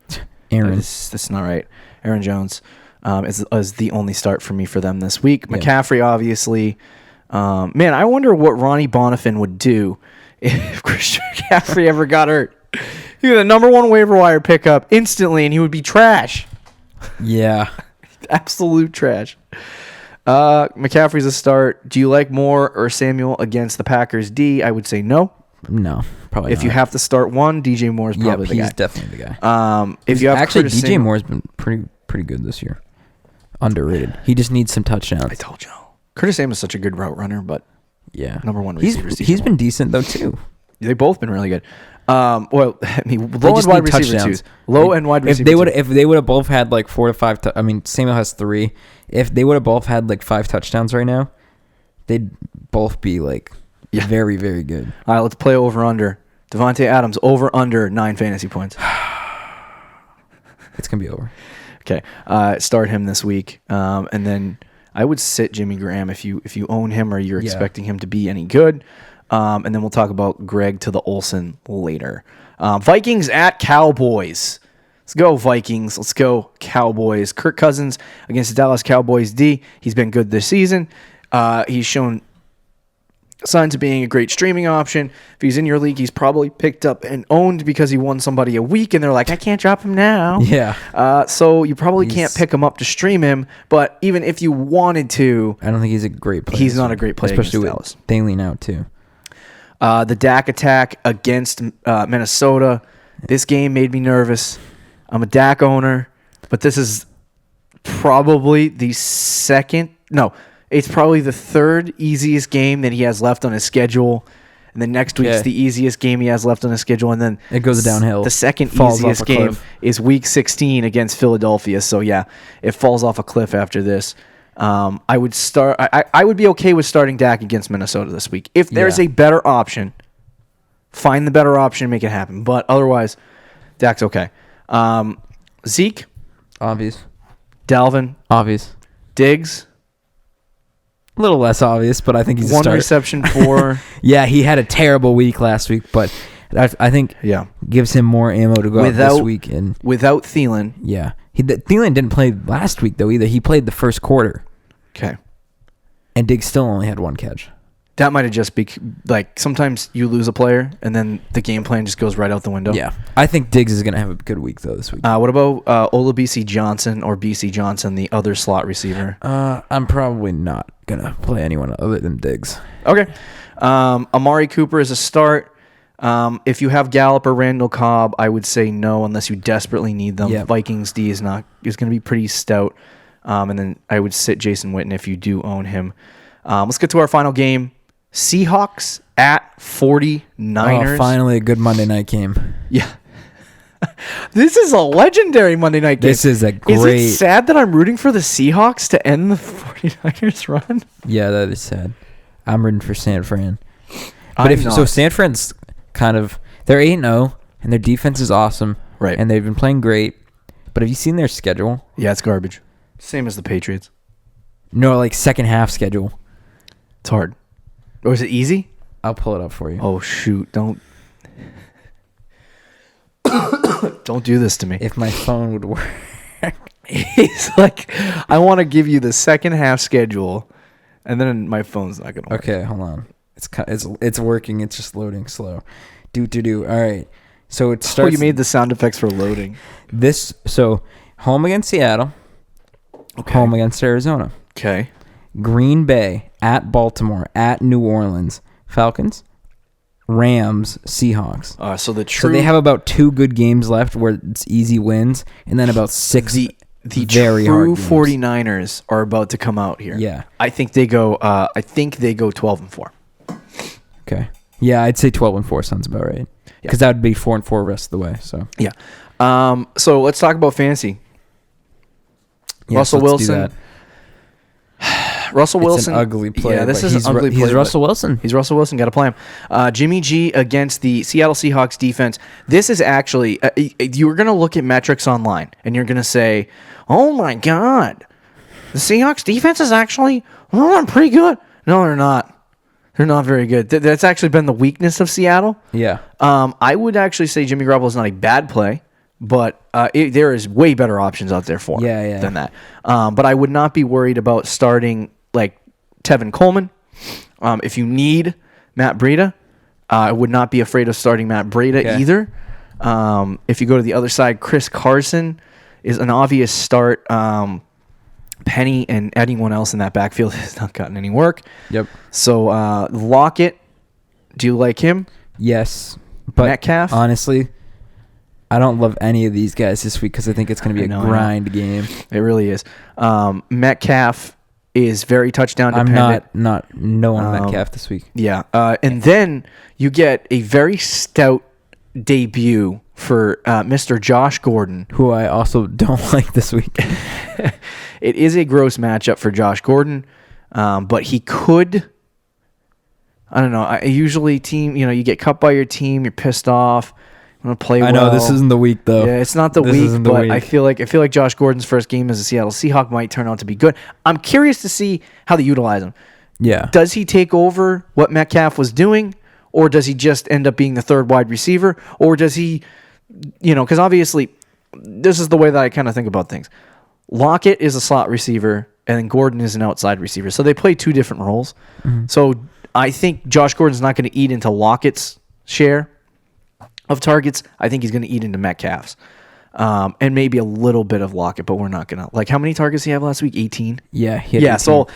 Aaron. That's not right. Aaron Jones is the only start for me for them this week. McCaffrey, obviously. Man, I wonder what Ronnie Bonifant would do if Christian McCaffrey ever got hurt. He was the number one waiver wire pickup instantly, and he would be trash. Yeah. Absolute trash. McCaffrey's a start. Do you like Moore or Samuel against the Packers D? I would say no. No, probably If not. you have to start one, DJ Moore is probably the guy. He's definitely the guy. If you have actually, Curtis DJ Moore's been pretty good this year. Underrated. He just needs some touchdowns. I told you. Curtis Samuel is such a good route runner, but number one receiver. He's been decent though too. They've both been really good. Well, I mean, low end wide receiver twos. Low end wide receiver. If they would have both had like 4 to 5. I mean, Samuel has 3. If they would have both had like 5 touchdowns right now, they'd both be like very, very good. All right, let's play over under. Devontae Adams over under 9 fantasy points. It's gonna be over. Okay, start him this week, and then I would sit Jimmy Graham if you own him or you're expecting him to be any good. And then we'll talk about Greg to the Olsen later. Vikings at Cowboys. Let's go Vikings. Let's go Cowboys. Kirk Cousins against the Dallas Cowboys D. He's been good this season. He's shown signs of being a great streaming option. If he's in your league, he's probably picked up and owned because he won somebody a week, and they're like, I can't drop him now. Yeah. So you probably can't pick him up to stream him, but even if you wanted to... I don't think he's a great player. He's not a great player, especially against with Dallas. They lean out too. The Dak attack against Minnesota. This game made me nervous. I'm a Dak owner, but this is probably it's probably the third easiest game that he has left on his schedule. And then next week's the easiest game he has left on his schedule. And then it goes downhill. The second easiest game is week 16 against Philadelphia. So, it falls off a cliff after this. I would start. I would be okay with starting Dak against Minnesota this week. If there's a better option, find the better option and make it happen. But otherwise, Dak's okay. Zeke. Obvious. Dalvin. Obvious. Diggs. A little less obvious, but I think he's a starter. 1 reception for... Yeah, he had a terrible week last week, but I think gives him more ammo to go out this week. And without Thielen. Yeah. Thielen didn't play last week, though, either. He played the first quarter. Okay. And Diggs still only had 1 catch. That might have just been... Like, sometimes you lose a player, and then the game plan just goes right out the window. Yeah. I think Diggs is going to have a good week, though, this week. What about Olabisi Johnson or BC Johnson, the other slot receiver? I'm probably not going to play anyone other than Diggs. Okay. Amari Cooper is a start. If you have Gallup or Randall Cobb, I would say no unless you desperately need them. Yep. Vikings D is going to be pretty stout. And then I would sit Jason Witten if you do own him. Let's get to our final game. Seahawks at 49ers. Oh, finally a good Monday night game. Yeah. This is a legendary Monday night game. This is a great... Is it sad that I'm rooting for the Seahawks to end the 49ers run? Yeah, that is sad. I'm rooting for San Fran. But San Fran's kind of... They're 8-0, and their defense is awesome. Right. And they've been playing great. But have you seen their schedule? Yeah, it's garbage. Same as the Patriots. No, like second half schedule. It's hard. Or is it easy? I'll pull it up for you. Oh, shoot. Don't do this to me. If my phone would work. He's like, I want to give you the second half schedule, and then my phone's not going to work. Okay, hold on. It's working. It's just loading slow. Do. All right. So it starts. Oh, you made the sound effects for loading. So home against Seattle. Okay. Home against Arizona. Okay. Green Bay, at Baltimore, at New Orleans, Falcons, Rams, Seahawks. So they have about 2 good games left where it's easy wins, and then about 6 the very true hard games. 49ers are about to come out here. Yeah. I think they go 12-4. Okay. Yeah, I'd say 12-4 sounds about right. Because that would be 4-4 the rest of the way. So yeah. So let's talk about fantasy. Yes, Russell Wilson. Russell Wilson. It's an ugly play. Yeah, this is an ugly play. He's Russell Wilson. He's Russell Wilson. Got to play him. Jimmy G against the Seattle Seahawks defense. This is actually, you're going to look at metrics online, and you're going to say, oh, my God. The Seahawks defense is actually pretty good. No, they're not. They're not very good. That's actually been the weakness of Seattle. Yeah. I would actually say Jimmy Garoppolo is not a bad play, but there is way better options out there for him than that. But I would not be worried about starting like Tevin Coleman. If you need Matt Breida, I would not be afraid of starting Matt Breida either. If you go to the other side, Chris Carson is an obvious start. Penny and anyone else in that backfield has not gotten any work. Yep. So Lockett, do you like him? Yes. But Metcalf? Honestly, I don't love any of these guys this week because I think it's going to be a grind game. It really is. Metcalf is very touchdown dependent. I'm not Metcalf this week. Yeah. And then you get a very stout debut for Mr. Josh Gordon, who I also don't like this week. It is a gross matchup for Josh Gordon, but he could. I don't know. Usually, you get cut by your team, you're pissed off. You want to play well. I know this isn't the week though. Yeah, it's not the week, but I feel like Josh Gordon's first game as a Seattle Seahawk might turn out to be good. I'm curious to see how they utilize him. Yeah. Does he take over what Metcalf was doing, or does he just end up being the third wide receiver, or does he, because obviously, this is the way that I kind of think about things. Lockett is a slot receiver, and then Gordon is an outside receiver. So they play 2 different roles. Mm-hmm. So I think Josh Gordon's not going to eat into Lockett's share of targets. I think he's going to eat into Metcalf's. And maybe a little bit of Lockett, but we're not going to. Like, how many targets did he have last week? 18? Yeah. He had 18. So,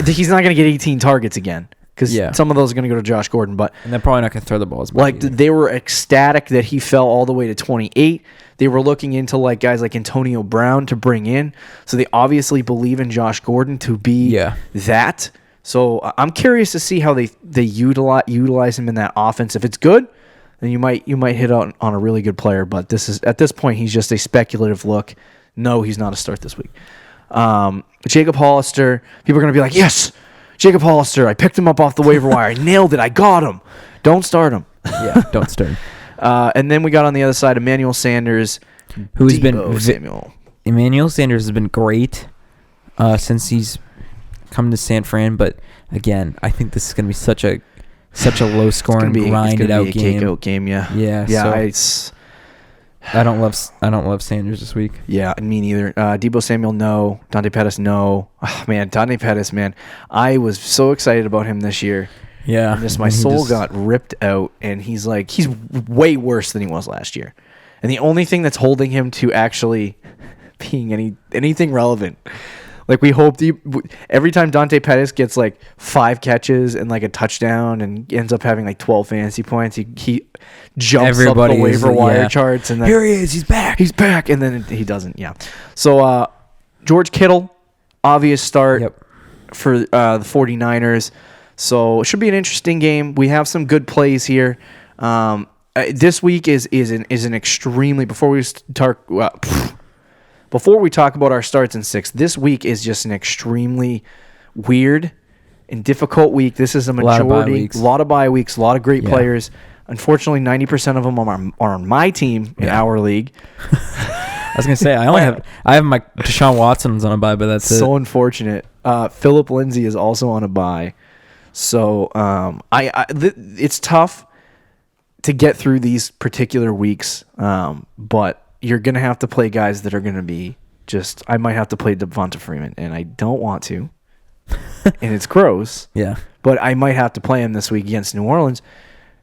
he's not going to get 18 targets again. Because some of those are going to go to Josh Gordon. And they're probably not going to throw the ball as much. They were ecstatic that he fell all the way to 28. They were looking into guys like Antonio Brown to bring in. So they obviously believe in Josh Gordon to be that. So I'm curious to see how they utilize him in that offense. If it's good, then you might hit on a really good player. But at this point, he's just a speculative look. No, he's not a start this week. Jacob Hollister, people are going to be like, yes, Jacob Hollister, I picked him up off the waiver wire. I nailed it. I got him. Don't start him. Yeah, don't start him. And then we got on the other side Emmanuel Sanders, who's Emmanuel Sanders has been great since he's come to San Fran. But again, I think this is going to be such a low scoring, grinded out game. Cake-out game, yeah. Yeah. I don't love Sanders this week. Yeah, me neither. Deebo Samuel, no. Dante Pettis, no. Oh, man, Dante Pettis, man. I was so excited about him this year. Yeah. And my soul got ripped out, and he's way worse than he was last year. And the only thing that's holding him to actually being anything relevant, we hoped every time Dante Pettis gets 5 catches and a touchdown and ends up having 12 fantasy points, he jumps up the waiver wire charts, and then here he is, he's back, and then he doesn't. Yeah. So George Kittle, obvious start for the 49ers. So it should be an interesting game. We have some good plays here. This week is an extremely before we talk about our starts in 6, this week is just an extremely weird and difficult week. This is a majority, a lot of bye weeks, a lot of great players. Unfortunately, 90% of them are on my team in our league. I was gonna say I have my Deshaun Watson's on a bye, but that's so unfortunate. Philip Lindsay is also on a bye, so it's tough to get through these particular weeks. But you're gonna have to play guys that are gonna be just. I might have to play Devonta Freeman, and I don't want to, and it's gross. Yeah, but I might have to play him this week against New Orleans.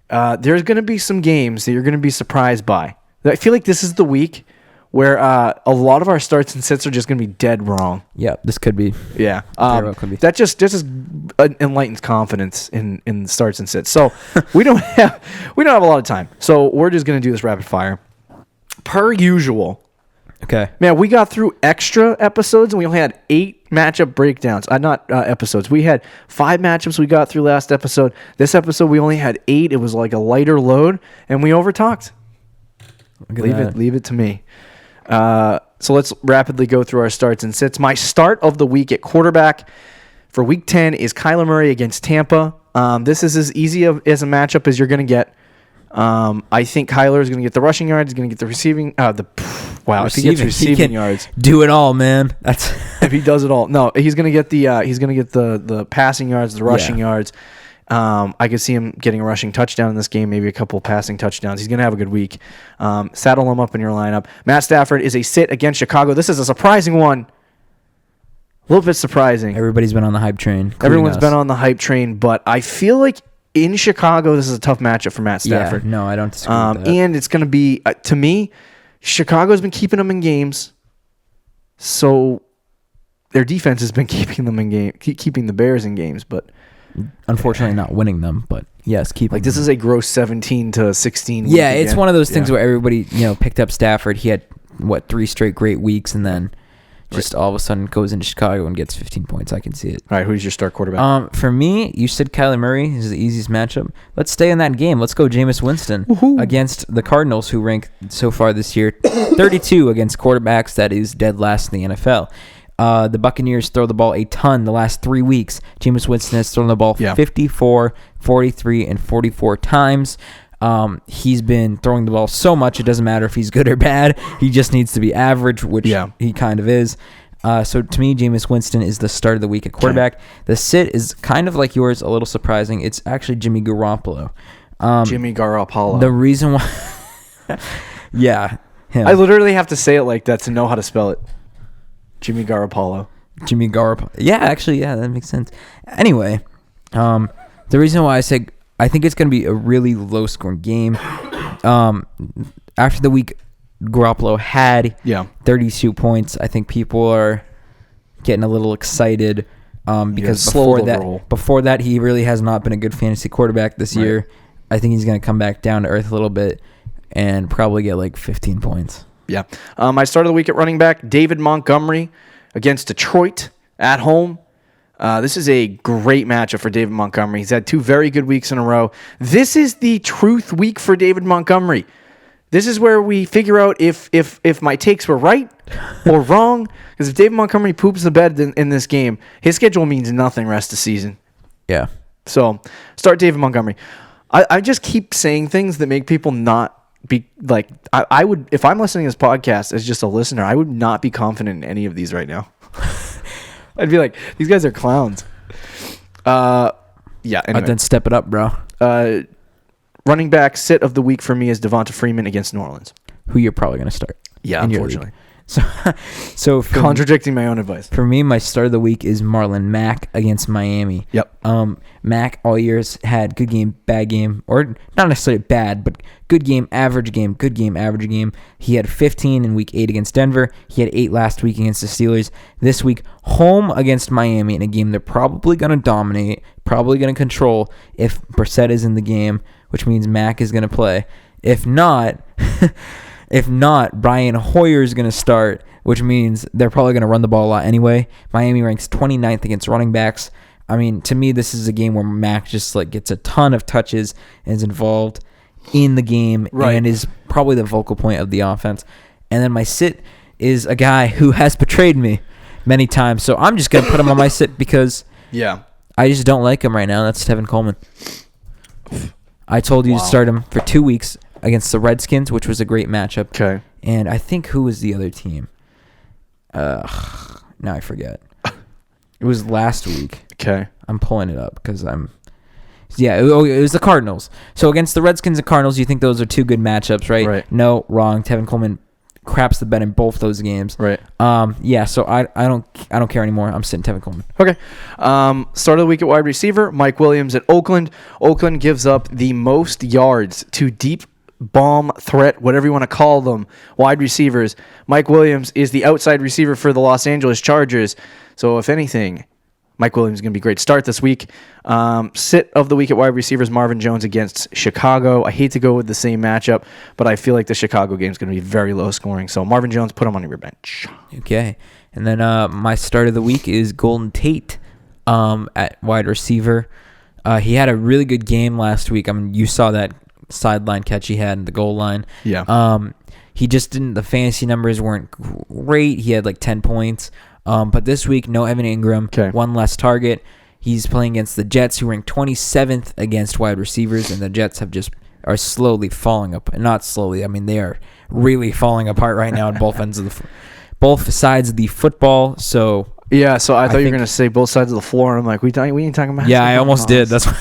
There's gonna be some games that you're gonna be surprised by. I feel like this is the week where a lot of our starts and sits are just going to be dead wrong. Yeah, this could be. Yeah. Could be. That just enlightens confidence in starts and sits. So we don't have a lot of time. So we're just going to do this rapid fire. Per usual. Okay. Man, we got through extra episodes and we only had 8 matchup breakdowns. Not episodes. We had 5 matchups we got through last episode. This episode we only had 8. It was like a lighter load and we overtalked. Leave it to me. So let's rapidly go through our starts and sits. My start of the week at quarterback for week 10 is Kyler Murray against Tampa. This is as easy as a matchup as you're going to get. I think Kyler is going to get the rushing yards. He's going to get the receiving. If he gets receiving yards, do it all, man. That's if he does it all. No, he's going to get the passing yards, the rushing yards. I could see him getting a rushing touchdown in this game, maybe a couple passing touchdowns. He's going to have a good week. Saddle him up in your lineup. Matt Stafford is a sit against Chicago. This is a surprising one. A little bit surprising. Everybody's been on the hype train. Everyone's been on the hype train, but I feel like in Chicago, this is a tough matchup for Matt Stafford. Yeah, no, I don't disagree with that. And it's going to be, to me, Chicago's been keeping them in games, so their defense has been keeping them in game, keeping the Bears in games, but unfortunately not winning them. But yes, this is a gross 17-16. Yeah, it's again. One of those things where everybody picked up Stafford. He had 3 straight great weeks, and then just all of a sudden goes into Chicago and gets 15 points. I can see it. All right, who's your start quarterback? For me, you said Kyler Murray is the easiest matchup. Let's stay in that game. Let's go Jameis Winston against the Cardinals, who rank so far this year 32 against quarterbacks. That is dead last in the NFL. The Buccaneers throw the ball a ton the last 3 weeks. Jameis Winston has thrown the ball 54, 43, and 44 times. He's been throwing the ball so much it doesn't matter if he's good or bad. He just needs to be average, which he kind of is. So to me, Jameis Winston is the start of the week at quarterback. Okay. The sit is kind of like yours, a little surprising. It's actually Jimmy Garoppolo. Jimmy Garoppolo. The reason why... yeah. Him. I literally have to say it like that to know how to spell it. Jimmy Garoppolo. Jimmy Garoppolo. Yeah, actually, that makes sense. Anyway, the reason why I say I think it's going to be a really low-scoring game. After the week Garoppolo had 32 points, I think people are getting a little excited because before that, he really has not been a good fantasy quarterback this year. I think he's going to come back down to earth a little bit and probably get like 15 points. Yeah. I started the week at running back, David Montgomery against Detroit at home. This is a great matchup for David Montgomery. He's had 2 very good weeks in a row. This is the truth week for David Montgomery. This is where we figure out if my takes were right or wrong. Because if David Montgomery poops the bed in this game, his schedule means nothing rest of the season. Yeah. So start David Montgomery. I just keep saying things that make people not be like, I would, if I'm listening to this podcast as just a listener, I would not be confident in any of these right now. I'd be like, these guys are clowns. Anyway. Then step it up, bro. Running back sit of the week for me is Devonta Freeman against New Orleans. Who you're probably going to start. Yeah, unfortunately. So contradicting my own advice. For me, my start of the week is Marlon Mack against Miami. Yep. Mack all years had good game, bad game, or not necessarily bad, but good game, average game, good game, average game. He had 15 in week 8 against Denver. He had 8 last week against the Steelers. This week, home against Miami in a game they're probably going to dominate, probably going to control if Brissett is in the game, which means Mack is going to play. If not, Brian Hoyer is going to start, which means they're probably going to run the ball a lot anyway. Miami ranks 29th against running backs. I mean, to me, this is a game where Mack just gets a ton of touches and is involved in the game and is probably the focal point of the offense. And then my sit is a guy who has betrayed me many times. So I'm just going to put him on my sit because I just don't like him right now. That's Tevin Coleman. I told you to start him for 2 weeks. against the Redskins, which was a great matchup. Okay. And I think who was the other team? Now I forget. It was last week. Okay. I'm pulling it up because it was the Cardinals. So against the Redskins and Cardinals, you think those are two good matchups, right? Right. No, wrong. Tevin Coleman craps the bed in both those games. Right. So I don't care anymore. I'm sitting Tevin Coleman. Okay. Start of the week at wide receiver, Mike Williams at Oakland. Oakland gives up the most yards to deep bomb threat, whatever you want to call them, wide receivers. Mike Williams is the outside receiver for the Los Angeles Chargers. So if anything, Mike Williams is going to be a great start this week. Sit of the week at wide receivers, Marvin Jones against Chicago. I hate to go with the same matchup, but I feel like the Chicago game is going to be very low scoring. So Marvin Jones, put him on your bench. Okay. And then my start of the week is Golden Tate at wide receiver. He had a really good game last week. I mean, you saw that sideline catch he had in the goal line. Yeah. He just didn't, the fantasy numbers weren't great. He had like 10 points. But this week, no Evan Ingram, one less target. He's playing against the Jets, who rank 27th against wide receivers, and the Jets are slowly falling up. Not slowly, I mean they are really falling apart right now on both sides of the football. So yeah, so I thought you were going to say both sides of the floor. I'm like, we ain't talking about. Yeah, I almost did. That's why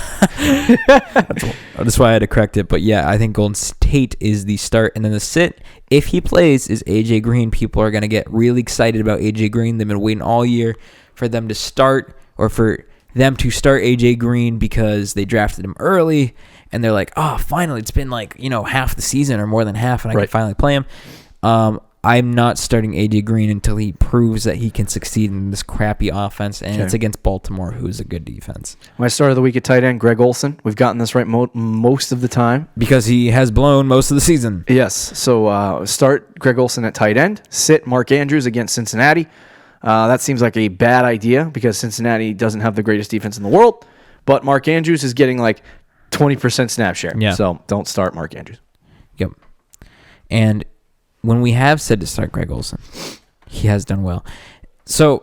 I had to correct it. But yeah, I think Golden Tate is the start, and then the sit, if he plays, is AJ Green. People are going to get really excited about AJ Green. They've been waiting all year for them to start, or for them to start AJ Green because they drafted him early, and they're like, oh, finally, it's been like half the season or more than half, and I can finally play him. I'm not starting AJ Green until he proves that he can succeed in this crappy offense, and it's against Baltimore, who is a good defense. My start of the week at tight end, Greg Olsen. We've gotten this right most of the time. Because he has blown most of the season. Yes, so start Greg Olsen at tight end. Sit Mark Andrews against Cincinnati. That seems like a bad idea because Cincinnati doesn't have the greatest defense in the world, but Mark Andrews is getting like 20% snap share. Yeah. So don't start Mark Andrews. Yep. And when we have said to start Greg Olsen, he has done well. So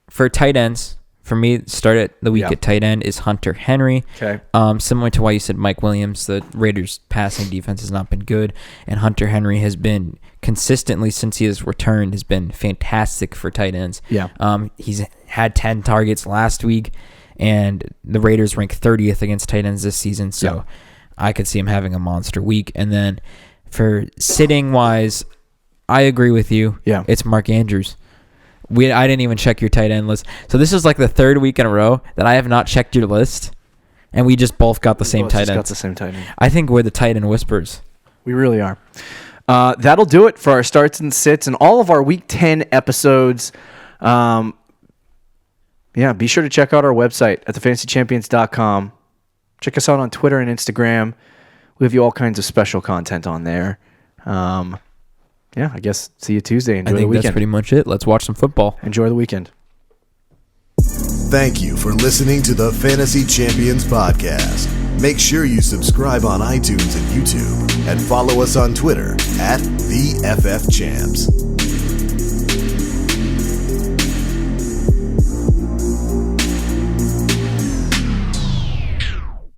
for tight ends, for me, start at the week at tight end is Hunter Henry. Okay. Similar to why you said Mike Williams, the Raiders' passing defense has not been good, and Hunter Henry has been consistently, since he has returned, has been fantastic for tight ends. Yeah. He's had 10 targets last week, and the Raiders rank 30th against tight ends this season, so I could see him having a monster week. And then for sitting wise, I agree with you. Yeah. It's Mark Andrews. I didn't even check your tight end list. So this is like the third week in a row that I have not checked your list, and we just both got the same tight end. Got the same tight end. I think we're the tight end whispers. We really are. That'll do it for our starts and sits and all of our Week 10 episodes. Be sure to check out our website at thefantasychampions.com. Check us out on Twitter and Instagram. We have you all kinds of special content on there. I guess see you Tuesday. Enjoy the weekend. That's pretty much it. Let's watch some football. Enjoy the weekend. Thank you for listening to the Fantasy Champions Podcast. Make sure you subscribe on iTunes and YouTube and follow us on Twitter at TheFFChamps.